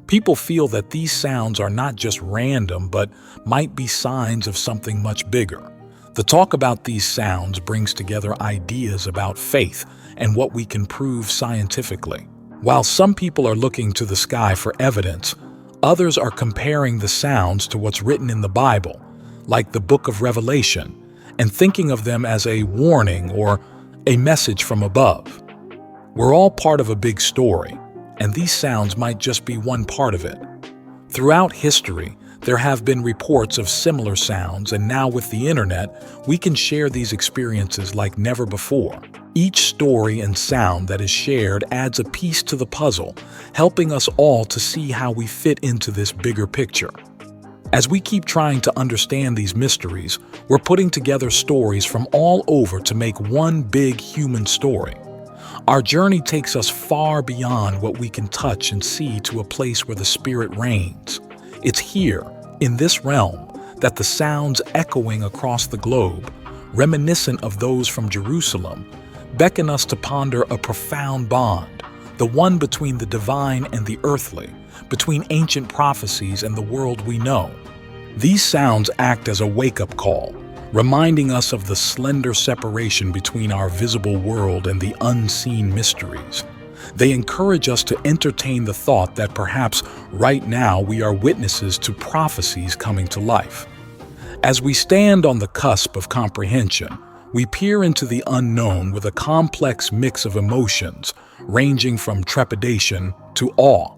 People feel that these sounds are not just random, but might be signs of something much bigger. The talk about these sounds brings together ideas about faith and what we can prove scientifically. While some people are looking to the sky for evidence, others are comparing the sounds to what's written in the Bible, like the book of Revelation, and thinking of them as a warning or a message from above. We're all part of a big story, and these sounds might just be one part of it. Throughout history, there have been reports of similar sounds, and now with the internet, we can share these experiences like never before. Each story and sound that is shared adds a piece to the puzzle, helping us all to see how we fit into this bigger picture. As we keep trying to understand these mysteries, we're putting together stories from all over to make one big human story. Our journey takes us far beyond what we can touch and see to a place where the Spirit reigns. It's here, in this realm, that the sounds echoing across the globe, reminiscent of those from Jerusalem, beckon us to ponder a profound bond, the one between the divine and the earthly, between ancient prophecies and the world we know. These sounds act as a wake-up call, reminding us of the slender separation between our visible world and the unseen mysteries. They encourage us to entertain the thought that perhaps right now we are witnesses to prophecies coming to life. As we stand on the cusp of comprehension, we peer into the unknown with a complex mix of emotions, ranging from trepidation to awe.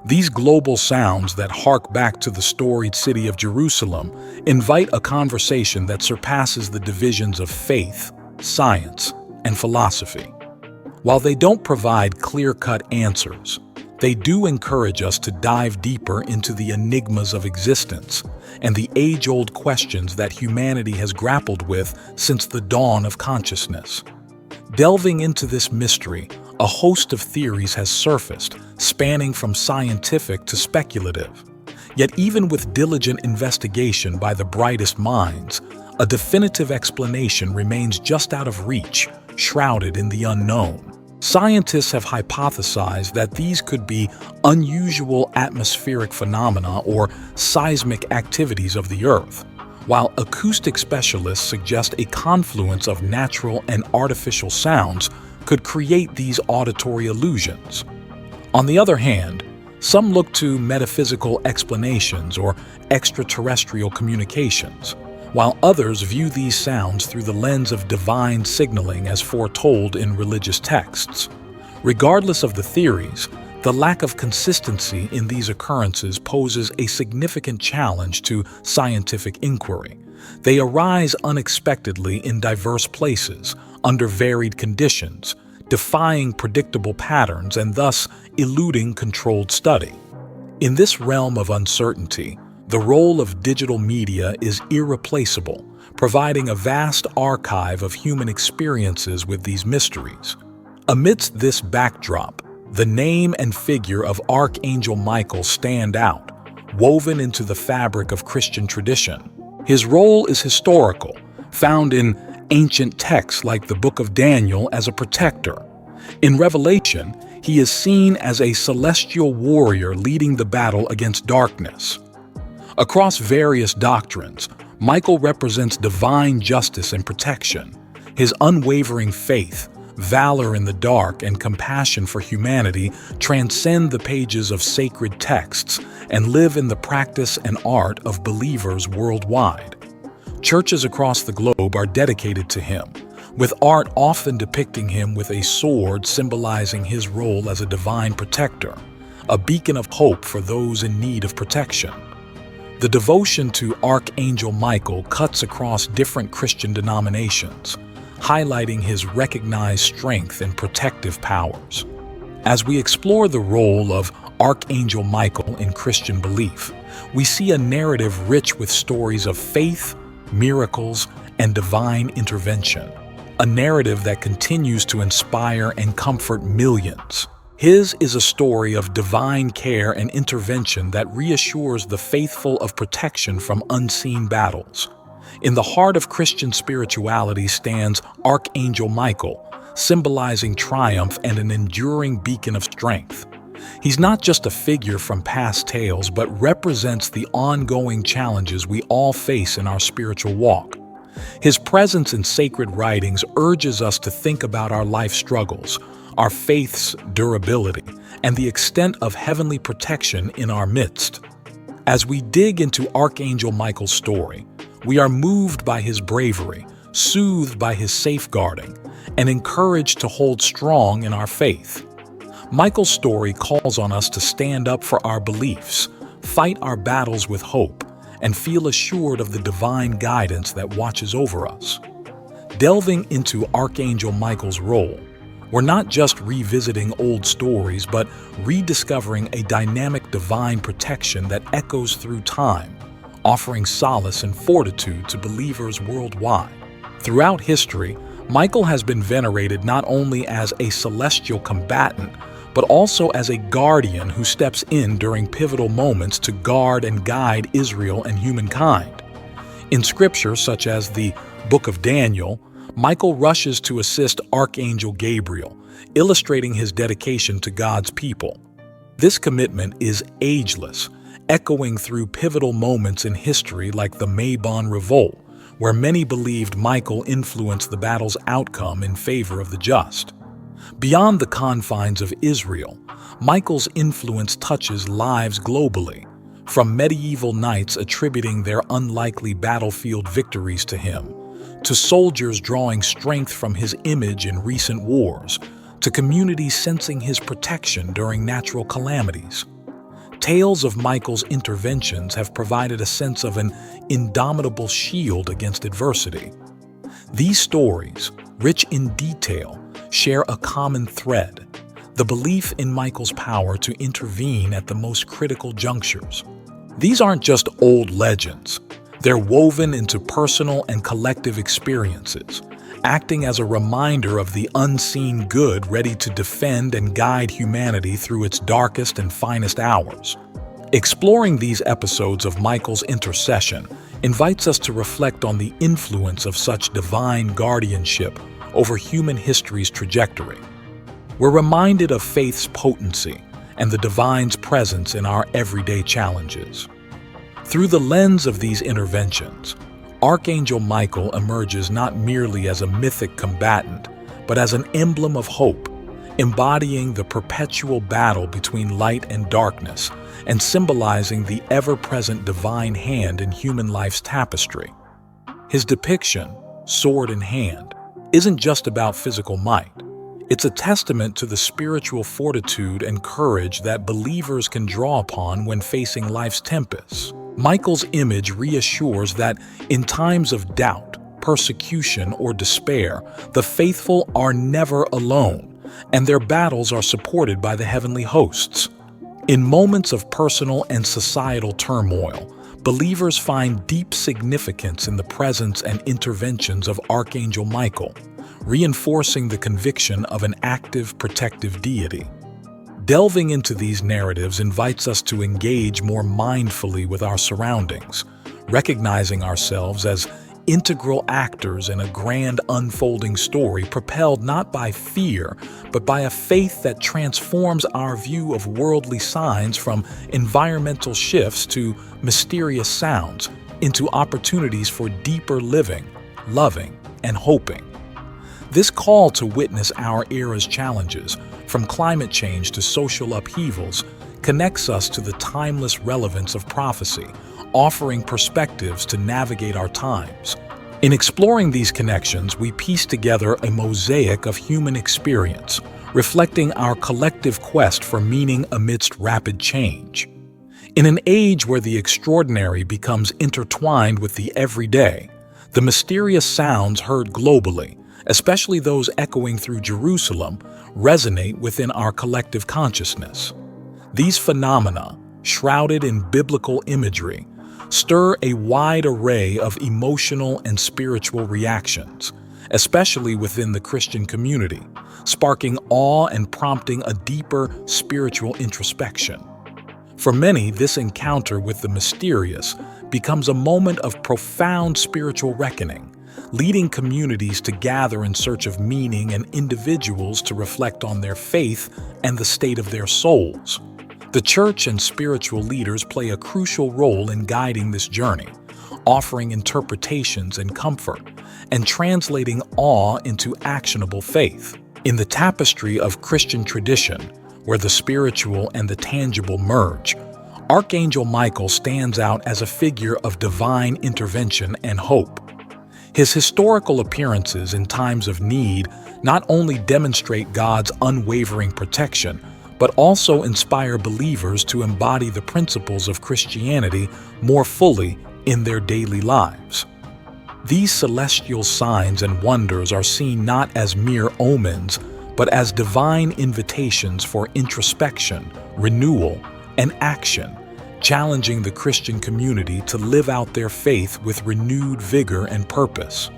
These global sounds that hark back to the storied city of Jerusalem invite a conversation that surpasses the divisions of faith, science, and philosophy. While they don't provide clear-cut answers, they do encourage us to dive deeper into the enigmas of existence and the age-old questions that humanity has grappled with since the dawn of consciousness. Delving into this mystery, a host of theories has surfaced, spanning from scientific to speculative. Yet even with diligent investigation by the brightest minds, a definitive explanation remains just out of reach, shrouded in the unknown. Scientists have hypothesized that these could be unusual atmospheric phenomena or seismic activities of the Earth, while acoustic specialists suggest a confluence of natural and artificial sounds could create these auditory illusions. On the other hand, some look to metaphysical explanations or extraterrestrial communications, while others view these sounds through the lens of divine signaling as foretold in religious texts. Regardless of the theories, the lack of consistency in these occurrences poses a significant challenge to scientific inquiry. They arise unexpectedly in diverse places, under varied conditions, defying predictable patterns and thus eluding controlled study. In this realm of uncertainty, the role of digital media is irreplaceable, providing a vast archive of human experiences with these mysteries. Amidst this backdrop, the name and figure of Archangel Michael stand out, woven into the fabric of Christian tradition. His role is historical, found in ancient texts like the Book of Daniel as a protector. In Revelation, he is seen as a celestial warrior leading the battle against darkness. Across various doctrines, Michael represents divine justice and protection. His unwavering faith, valor in the dark, and compassion for humanity transcend the pages of sacred texts and live in the practice and art of believers worldwide. Churches across the globe are dedicated to him, with art often depicting him with a sword symbolizing his role as a divine protector, a beacon of hope for those in need of protection. The devotion to Archangel Michael cuts across different Christian denominations, highlighting his recognized strength and protective powers. As we explore the role of Archangel Michael in Christian belief, we see a narrative rich with stories of faith, miracles, and divine intervention. A narrative that continues to inspire and comfort millions. His is a story of divine care and intervention that reassures the faithful of protection from unseen battles. In the heart of Christian spirituality stands Archangel Michael, symbolizing triumph and an enduring beacon of strength. He's not just a figure from past tales, but represents the ongoing challenges we all face in our spiritual walk. His presence in sacred writings urges us to think about our life struggles, our faith's durability, and the extent of heavenly protection in our midst. As we dig into Archangel Michael's story, we are moved by his bravery, soothed by his safeguarding, and encouraged to hold strong in our faith. Michael's story calls on us to stand up for our beliefs, fight our battles with hope, and feel assured of the divine guidance that watches over us. Delving into Archangel Michael's role, we're not just revisiting old stories, but rediscovering a dynamic divine protection that echoes through time, offering solace and fortitude to believers worldwide. Throughout history, Michael has been venerated not only as a celestial combatant, but also as a guardian who steps in during pivotal moments to guard and guide Israel and humankind. In scripture such as the Book of Daniel, Michael rushes to assist Archangel Gabriel, illustrating his dedication to God's people. This commitment is ageless, echoing through pivotal moments in history like the Mabon Revolt, where many believed Michael influenced the battle's outcome in favor of the just. Beyond the confines of Israel, Michael's influence touches lives globally, from medieval knights attributing their unlikely battlefield victories to him, to soldiers drawing strength from his image in recent wars, to communities sensing his protection during natural calamities. Tales of Michael's interventions have provided a sense of an indomitable shield against adversity. These stories, rich in detail, share a common thread: the belief in Michael's power to intervene at the most critical junctures. These aren't just old legends. They're woven into personal and collective experiences, acting as a reminder of the unseen good ready to defend and guide humanity through its darkest and finest hours. Exploring these episodes of Michael's intercession invites us to reflect on the influence of such divine guardianship over human history's trajectory. We're reminded of faith's potency and the divine's presence in our everyday challenges. Through the lens of these interventions, Archangel Michael emerges not merely as a mythic combatant, but as an emblem of hope, embodying the perpetual battle between light and darkness and symbolizing the ever-present divine hand in human life's tapestry. His depiction, sword in hand, isn't just about physical might. It's a testament to the spiritual fortitude and courage that believers can draw upon when facing life's tempests. Michael's image reassures that in times of doubt, persecution, or despair, the faithful are never alone, and their battles are supported by the heavenly hosts. In moments of personal and societal turmoil, believers find deep significance in the presence and interventions of Archangel Michael, reinforcing the conviction of an active, protective deity. Delving into these narratives invites us to engage more mindfully with our surroundings, recognizing ourselves as integral actors in a grand unfolding story propelled not by fear, but by a faith that transforms our view of worldly signs from environmental shifts to mysterious sounds into opportunities for deeper living, loving, and hoping. This call to witness our era's challenges, from climate change to social upheavals, connects us to the timeless relevance of prophecy, offering perspectives to navigate our times. In exploring these connections, we piece together a mosaic of human experience, reflecting our collective quest for meaning amidst rapid change. In an age where the extraordinary becomes intertwined with the everyday, the mysterious sounds heard globally, especially those echoing through Jerusalem, resonate within our collective consciousness. These phenomena, shrouded in biblical imagery, stir a wide array of emotional and spiritual reactions, especially within the Christian community, sparking awe and prompting a deeper spiritual introspection. For many, this encounter with the mysterious becomes a moment of profound spiritual reckoning, leading communities to gather in search of meaning and individuals to reflect on their faith and the state of their souls. The church and spiritual leaders play a crucial role in guiding this journey, offering interpretations and comfort, and translating awe into actionable faith. In the tapestry of Christian tradition, where the spiritual and the tangible merge, Archangel Michael stands out as a figure of divine intervention and hope. His historical appearances in times of need not only demonstrate God's unwavering protection, but also inspire believers to embody the principles of Christianity more fully in their daily lives. These celestial signs and wonders are seen not as mere omens, but as divine invitations for introspection, renewal, and action, challenging the Christian community to live out their faith with renewed vigor and purpose.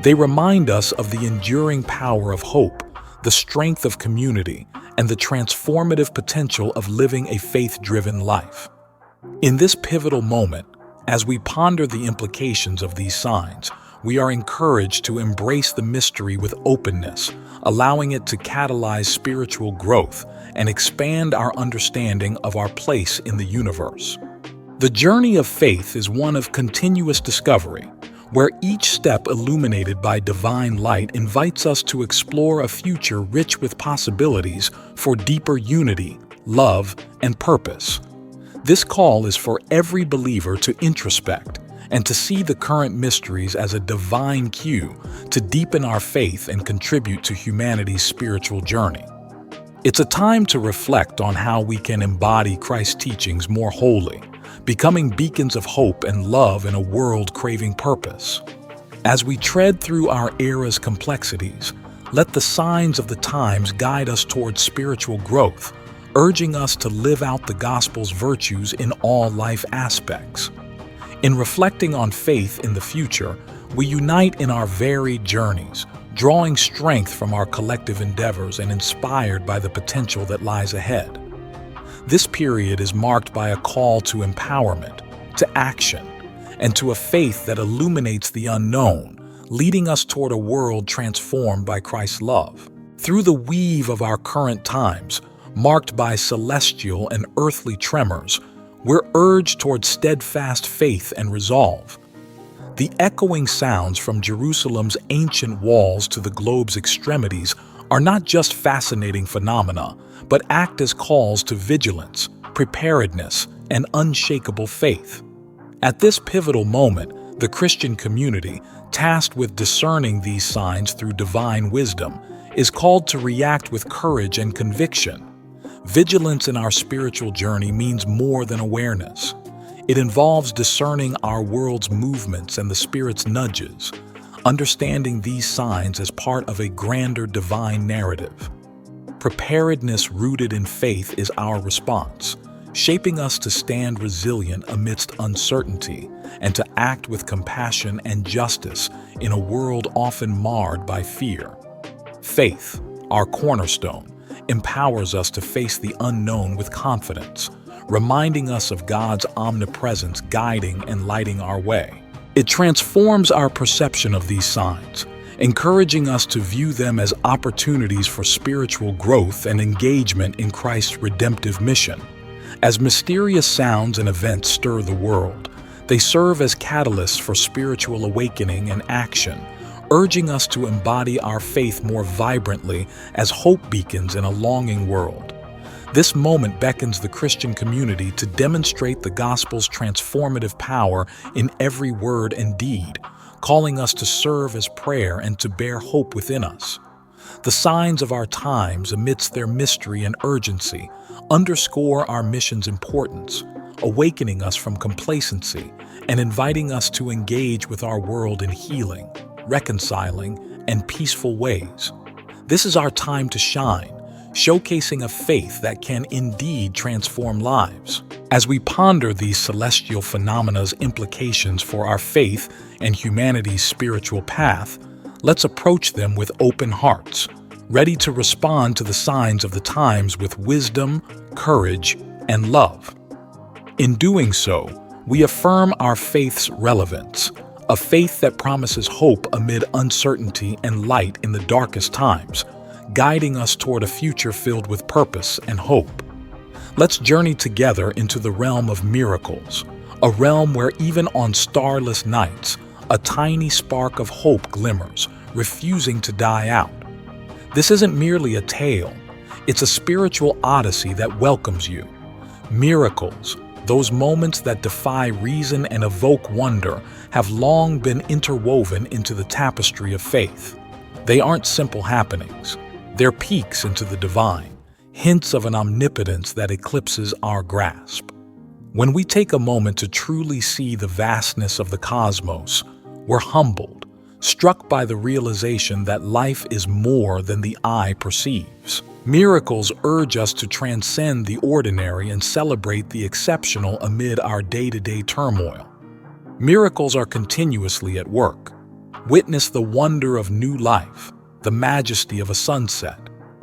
They remind us of the enduring power of hope, the strength of community, and the transformative potential of living a faith-driven life. In this pivotal moment, as we ponder the implications of these signs, we are encouraged to embrace the mystery with openness, allowing it to catalyze spiritual growth and expand our understanding of our place in the universe. The journey of faith is one of continuous discovery, where each step illuminated by divine light invites us to explore a future rich with possibilities for deeper unity, love, and purpose. This call is for every believer to introspect and to see the current mysteries as a divine cue to deepen our faith and contribute to humanity's spiritual journey. It's a time to reflect on how we can embody Christ's teachings more wholly, becoming beacons of hope and love in a world craving purpose. As we tread through our era's complexities, let the signs of the times guide us towards spiritual growth, urging us to live out the gospel's virtues in all life aspects. In reflecting on faith in the future, we unite in our varied journeys, drawing strength from our collective endeavors and inspired by the potential that lies ahead. This period is marked by a call to empowerment, to action, and to a faith that illuminates the unknown, leading us toward a world transformed by Christ's love. Through the weave of our current times, marked by celestial and earthly tremors, we're urged toward steadfast faith and resolve. The echoing sounds from Jerusalem's ancient walls to the globe's extremities are not just fascinating phenomena, but act as calls to vigilance, preparedness, and unshakable faith. At this pivotal moment, the Christian community, tasked with discerning these signs through divine wisdom, is called to react with courage and conviction. Vigilance in our spiritual journey means more than awareness. It involves discerning our world's movements and the Spirit's nudges, understanding these signs as part of a grander divine narrative. Preparedness rooted in faith is our response, shaping us to stand resilient amidst uncertainty and to act with compassion and justice in a world often marred by fear. Faith, our cornerstone, empowers us to face the unknown with confidence, reminding us of God's omnipresence guiding and lighting our way. It transforms our perception of these signs, encouraging us to view them as opportunities for spiritual growth and engagement in Christ's redemptive mission. As mysterious sounds and events stir the world, they serve as catalysts for spiritual awakening and action, urging us to embody our faith more vibrantly as hope beacons in a longing world. This moment beckons the Christian community to demonstrate the gospel's transformative power in every word and deed, calling us to serve as prayer and to bear hope within us. The signs of our times, amidst their mystery and urgency, underscore our mission's importance, awakening us from complacency and inviting us to engage with our world in healing, reconciling, and peaceful ways. This is our time to shine, showcasing a faith that can indeed transform lives. As we ponder these celestial phenomena's implications for our faith and humanity's spiritual path, let's approach them with open hearts, ready to respond to the signs of the times with wisdom, courage, and love. In doing so, we affirm our faith's relevance, a faith that promises hope amid uncertainty and light in the darkest times, guiding us toward a future filled with purpose and hope. Let's journey together into the realm of miracles, a realm where even on starless nights, a tiny spark of hope glimmers, refusing to die out. This isn't merely a tale, it's a spiritual odyssey that welcomes you. Miracles, those moments that defy reason and evoke wonder, have long been interwoven into the tapestry of faith. They aren't simple happenings. They're peeks into the divine, hints of an omnipotence that eclipses our grasp. When we take a moment to truly see the vastness of the cosmos, we're humbled, struck by the realization that life is more than the eye perceives. Miracles urge us to transcend the ordinary and celebrate the exceptional amid our day-to-day turmoil. Miracles are continuously at work. Witness the wonder of new life, the majesty of a sunset,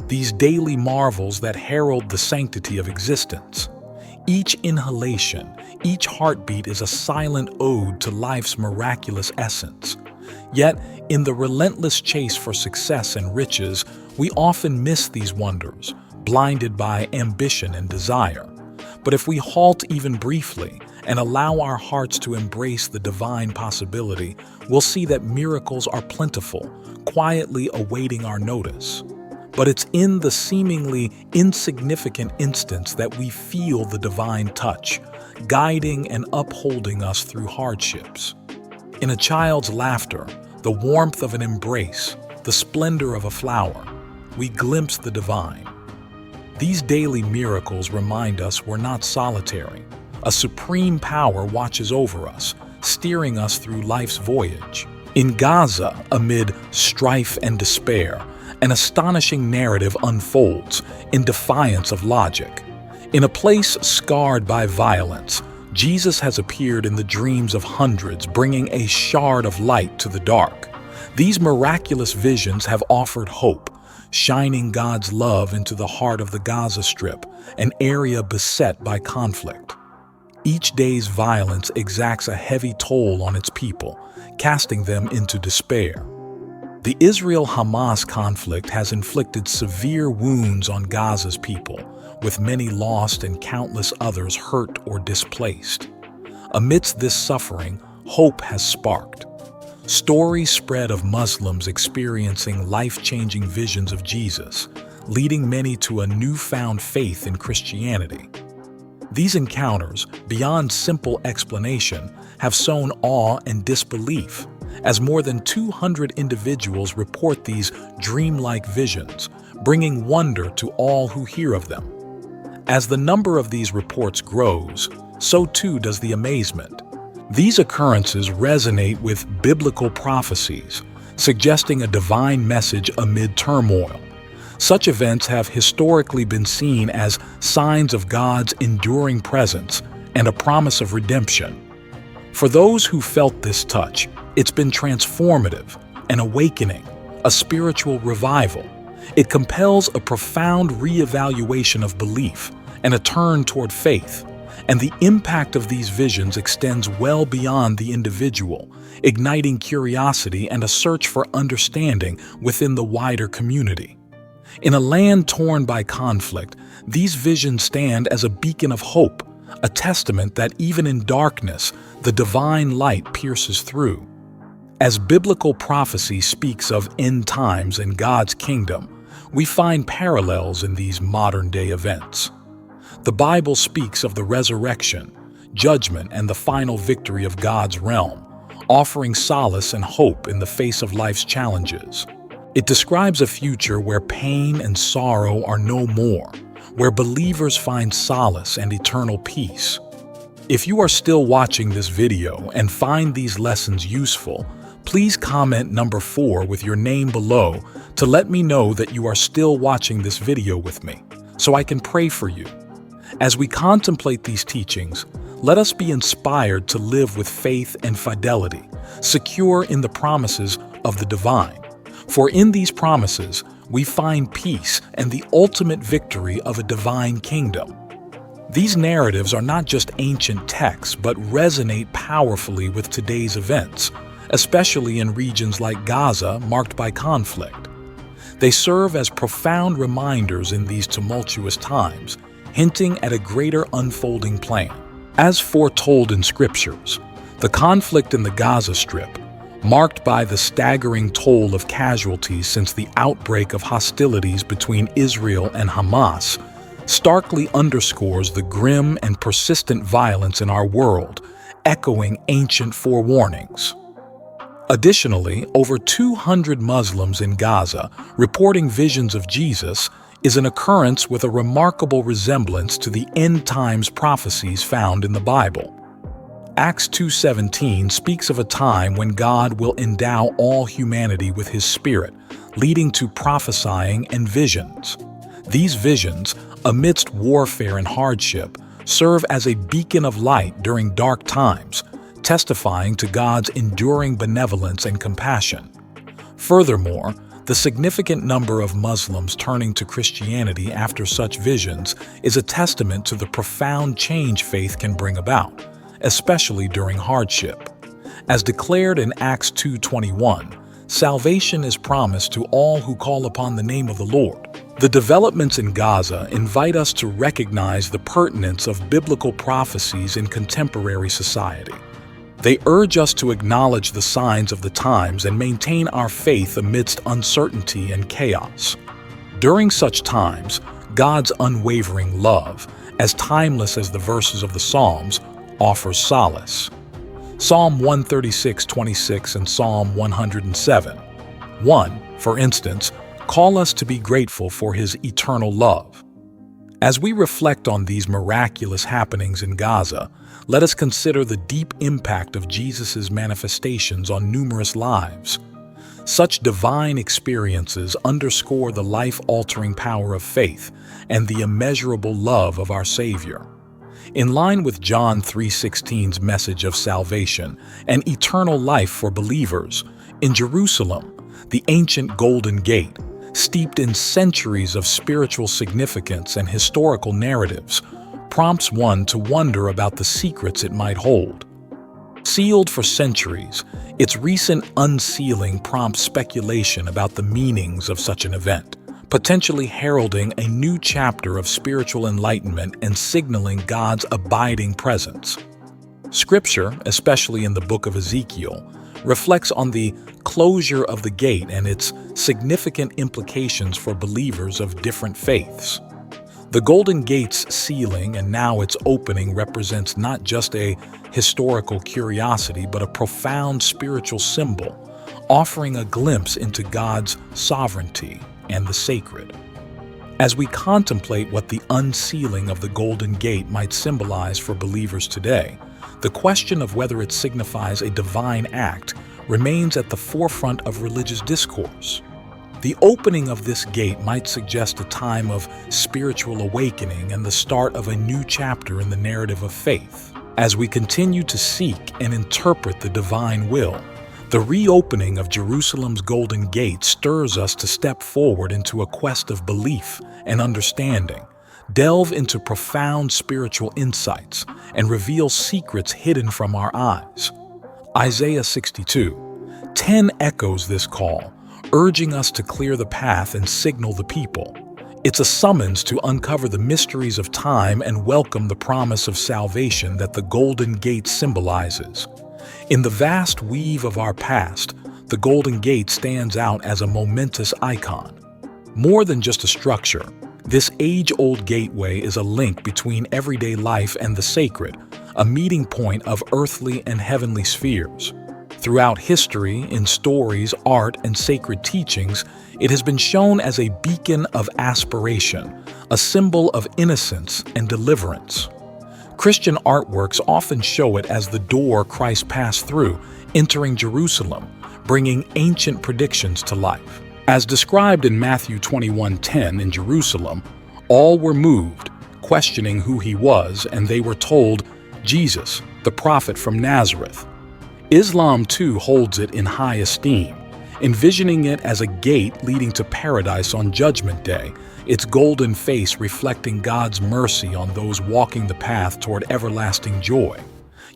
these daily marvels that herald the sanctity of existence. Each inhalation, each heartbeat is a silent ode to life's miraculous essence. Yet, in the relentless chase for success and riches, we often miss these wonders, blinded by ambition and desire. But if we halt even briefly and allow our hearts to embrace the divine possibility, we'll see that miracles are plentiful, quietly awaiting our notice. But it's in the seemingly insignificant instance that we feel the divine touch, guiding and upholding us through hardships. In a child's laughter, the warmth of an embrace, the splendor of a flower, we glimpse the divine. These daily miracles remind us we're not solitary. A supreme power watches over us, steering us through life's voyage. In Gaza, amid strife and despair, an astonishing narrative unfolds in defiance of logic. In a place scarred by violence, Jesus has appeared in the dreams of hundreds, bringing a shard of light to the dark. These miraculous visions have offered hope, shining God's love into the heart of the Gaza Strip, an area beset by conflict. Each day's violence exacts a heavy toll on its people, casting them into despair. The Israel-Hamas conflict has inflicted severe wounds on Gaza's people, with many lost and countless others hurt or displaced. Amidst this suffering, hope has sparked. Stories spread of Muslims experiencing life-changing visions of Jesus, leading many to a newfound faith in Christianity. These encounters, beyond simple explanation, have sown awe and disbelief, as more than 200 individuals report these dreamlike visions, bringing wonder to all who hear of them. As the number of these reports grows, so too does the amazement. These occurrences resonate with biblical prophecies, suggesting a divine message amid turmoil. Such events have historically been seen as signs of God's enduring presence and a promise of redemption. For those who felt this touch, it's been transformative, an awakening, a spiritual revival. It compels a profound reevaluation of belief and a turn toward faith. And the impact of these visions extends well beyond the individual, igniting curiosity and a search for understanding within the wider community. In a land torn by conflict, these visions stand as a beacon of hope, a testament that even in darkness, the divine light pierces through. As biblical prophecy speaks of end times and God's kingdom, we find parallels in these modern-day events. The Bible speaks of the resurrection, judgment, and the final victory of God's realm, offering solace and hope in the face of life's challenges. It describes a future where pain and sorrow are no more, where believers find solace and eternal peace. If you are still watching this video and find these lessons useful, please comment number 4 with your name below to let me know that you are still watching this video with me, so I can pray for you. As we contemplate these teachings, let us be inspired to live with faith and fidelity, secure in the promises of the divine. For in these promises, we find peace and the ultimate victory of a divine kingdom. These narratives are not just ancient texts, but resonate powerfully with today's events, especially in regions like Gaza marked by conflict. They serve as profound reminders in these tumultuous times, hinting at a greater unfolding plan. As foretold in scriptures, the conflict in the Gaza Strip, marked by the staggering toll of casualties since the outbreak of hostilities between Israel and Hamas, starkly underscores the grim and persistent violence in our world, echoing ancient forewarnings. Additionally, over 200 Muslims in Gaza reporting visions of Jesus is an occurrence with a remarkable resemblance to the end times prophecies found in the Bible. Acts 2:17 speaks of a time when God will endow all humanity with His Spirit, leading to prophesying and visions. These visions, amidst warfare and hardship, serve as a beacon of light during dark times, testifying to God's enduring benevolence and compassion. Furthermore, the significant number of Muslims turning to Christianity after such visions is a testament to the profound change faith can bring about, especially during hardship. As declared in Acts 2:21, salvation is promised to all who call upon the name of the Lord. The developments in Gaza invite us to recognize the pertinence of biblical prophecies in contemporary society. They urge us to acknowledge the signs of the times and maintain our faith amidst uncertainty and chaos. During such times, God's unwavering love, as timeless as the verses of the Psalms, offers solace. Psalm 136:26 and Psalm 107:1, for instance, call us to be grateful for His eternal love. As we reflect on these miraculous happenings in Gaza, let us consider the deep impact of Jesus' manifestations on numerous lives. Such divine experiences underscore the life-altering power of faith and the immeasurable love of our Savior. In line with John 3:16's message of salvation and eternal life for believers, in Jerusalem, the ancient Golden Gate, steeped in centuries of spiritual significance and historical narratives, prompts one to wonder about the secrets it might hold. Sealed for centuries, its recent unsealing prompts speculation about the meanings of such an event, potentially heralding a new chapter of spiritual enlightenment and signaling God's abiding presence. Scripture, especially in the book of Ezekiel, reflects on the closure of the gate and its significant implications for believers of different faiths. The Golden Gate's sealing and now its opening represents not just a historical curiosity but a profound spiritual symbol, offering a glimpse into God's sovereignty and the sacred. As we contemplate what the unsealing of the Golden Gate might symbolize for believers today, the question of whether it signifies a divine act remains at the forefront of religious discourse. The opening of this gate might suggest a time of spiritual awakening and the start of a new chapter in the narrative of faith. As we continue to seek and interpret the divine will, the reopening of Jerusalem's Golden Gate stirs us to step forward into a quest of belief and understanding, delve into profound spiritual insights, and reveal secrets hidden from our eyes. Isaiah 62:10 echoes this call, urging us to clear the path and signal the people. It's a summons to uncover the mysteries of time and welcome the promise of salvation that the Golden Gate symbolizes. In the vast weave of our past, the Golden Gate stands out as a momentous icon. More than just a structure, this age-old gateway is a link between everyday life and the sacred, a meeting point of earthly and heavenly spheres. Throughout history, in stories, art, and sacred teachings, it has been shown as a beacon of aspiration, a symbol of innocence and deliverance. Christian artworks often show it as the door Christ passed through, entering Jerusalem, bringing ancient predictions to life. As described in Matthew 21:10 in Jerusalem, all were moved, questioning who he was, and they were told, Jesus, the prophet from Nazareth. Islam too holds it in high esteem, envisioning it as a gate leading to paradise on Judgment Day, its golden face reflecting God's mercy on those walking the path toward everlasting joy.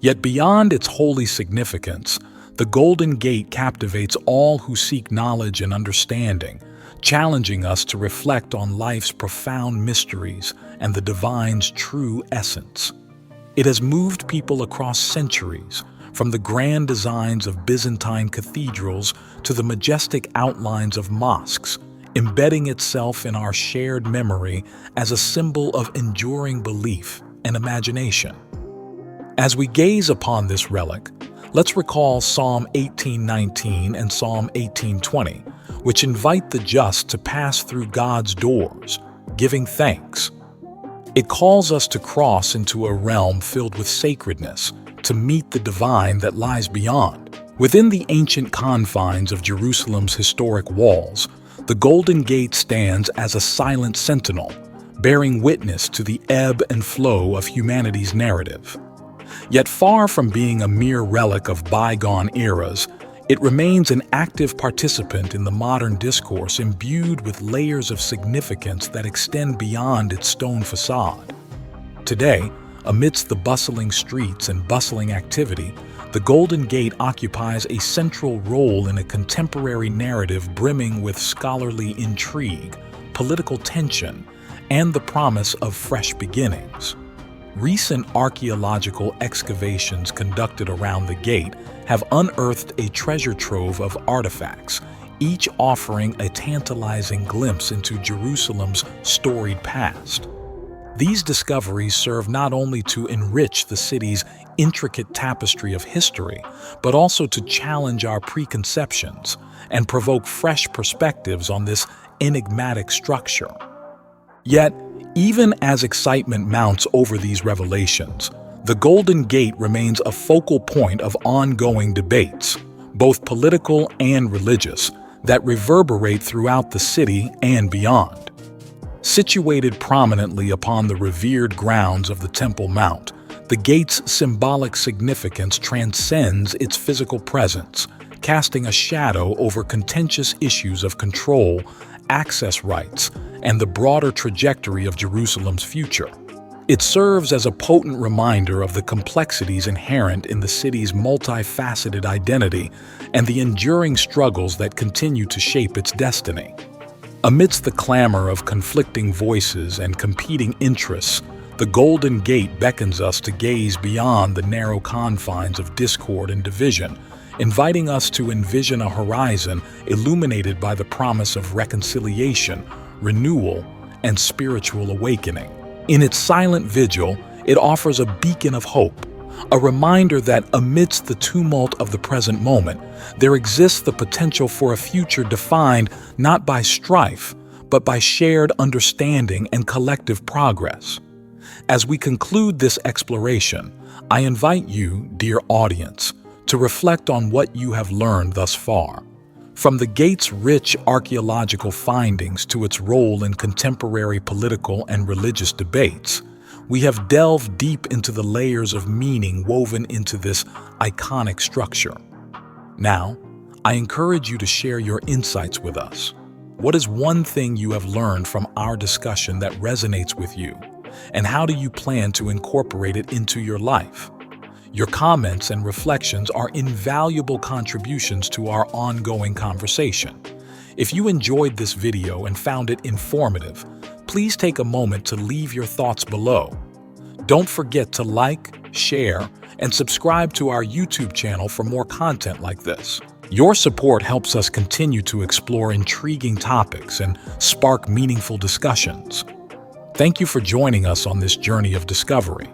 Yet beyond its holy significance, the Golden Gate captivates all who seek knowledge and understanding, challenging us to reflect on life's profound mysteries and the divine's true essence. It has moved people across centuries, from the grand designs of Byzantine cathedrals to the majestic outlines of mosques, embedding itself in our shared memory as a symbol of enduring belief and imagination. As we gaze upon this relic, let's recall Psalm 18:19 and Psalm 18:20, which invite the just to pass through God's doors, giving thanks. It calls us to cross into a realm filled with sacredness, to meet the divine that lies beyond. Within the ancient confines of Jerusalem's historic walls, the Golden Gate stands as a silent sentinel, bearing witness to the ebb and flow of humanity's narrative. Yet far from being a mere relic of bygone eras, it remains an active participant in the modern discourse imbued with layers of significance that extend beyond its stone facade. Today, amidst the bustling streets and bustling activity, the Golden Gate occupies a central role in a contemporary narrative brimming with scholarly intrigue, political tension, and the promise of fresh beginnings. Recent archaeological excavations conducted around the gate have unearthed a treasure trove of artifacts, each offering a tantalizing glimpse into Jerusalem's storied past. These discoveries serve not only to enrich the city's intricate tapestry of history, but also to challenge our preconceptions and provoke fresh perspectives on this enigmatic structure. Yet, even as excitement mounts over these revelations, the Golden Gate remains a focal point of ongoing debates, both political and religious, that reverberate throughout the city and beyond. Situated prominently upon the revered grounds of the Temple Mount, the gate's symbolic significance transcends its physical presence, casting a shadow over contentious issues of control, access rights, and the broader trajectory of Jerusalem's future. It serves as a potent reminder of the complexities inherent in the city's multifaceted identity and the enduring struggles that continue to shape its destiny. Amidst the clamor of conflicting voices and competing interests, the Golden Gate beckons us to gaze beyond the narrow confines of discord and division, inviting us to envision a horizon illuminated by the promise of reconciliation, renewal, and spiritual awakening. In its silent vigil, it offers a beacon of hope, a reminder that amidst the tumult of the present moment, there exists the potential for a future defined not by strife, but by shared understanding and collective progress. As we conclude this exploration, I invite you, dear audience, to reflect on what you have learned thus far. From the gate's rich archaeological findings to its role in contemporary political and religious debates, we have delved deep into the layers of meaning woven into this iconic structure. Now, I encourage you to share your insights with us. What is one thing you have learned from our discussion that resonates with you, and how do you plan to incorporate it into your life? Your comments and reflections are invaluable contributions to our ongoing conversation. If you enjoyed this video and found it informative, please take a moment to leave your thoughts below. Don't forget to like, share, and subscribe to our YouTube channel for more content like this. Your support helps us continue to explore intriguing topics and spark meaningful discussions. Thank you for joining us on this journey of discovery.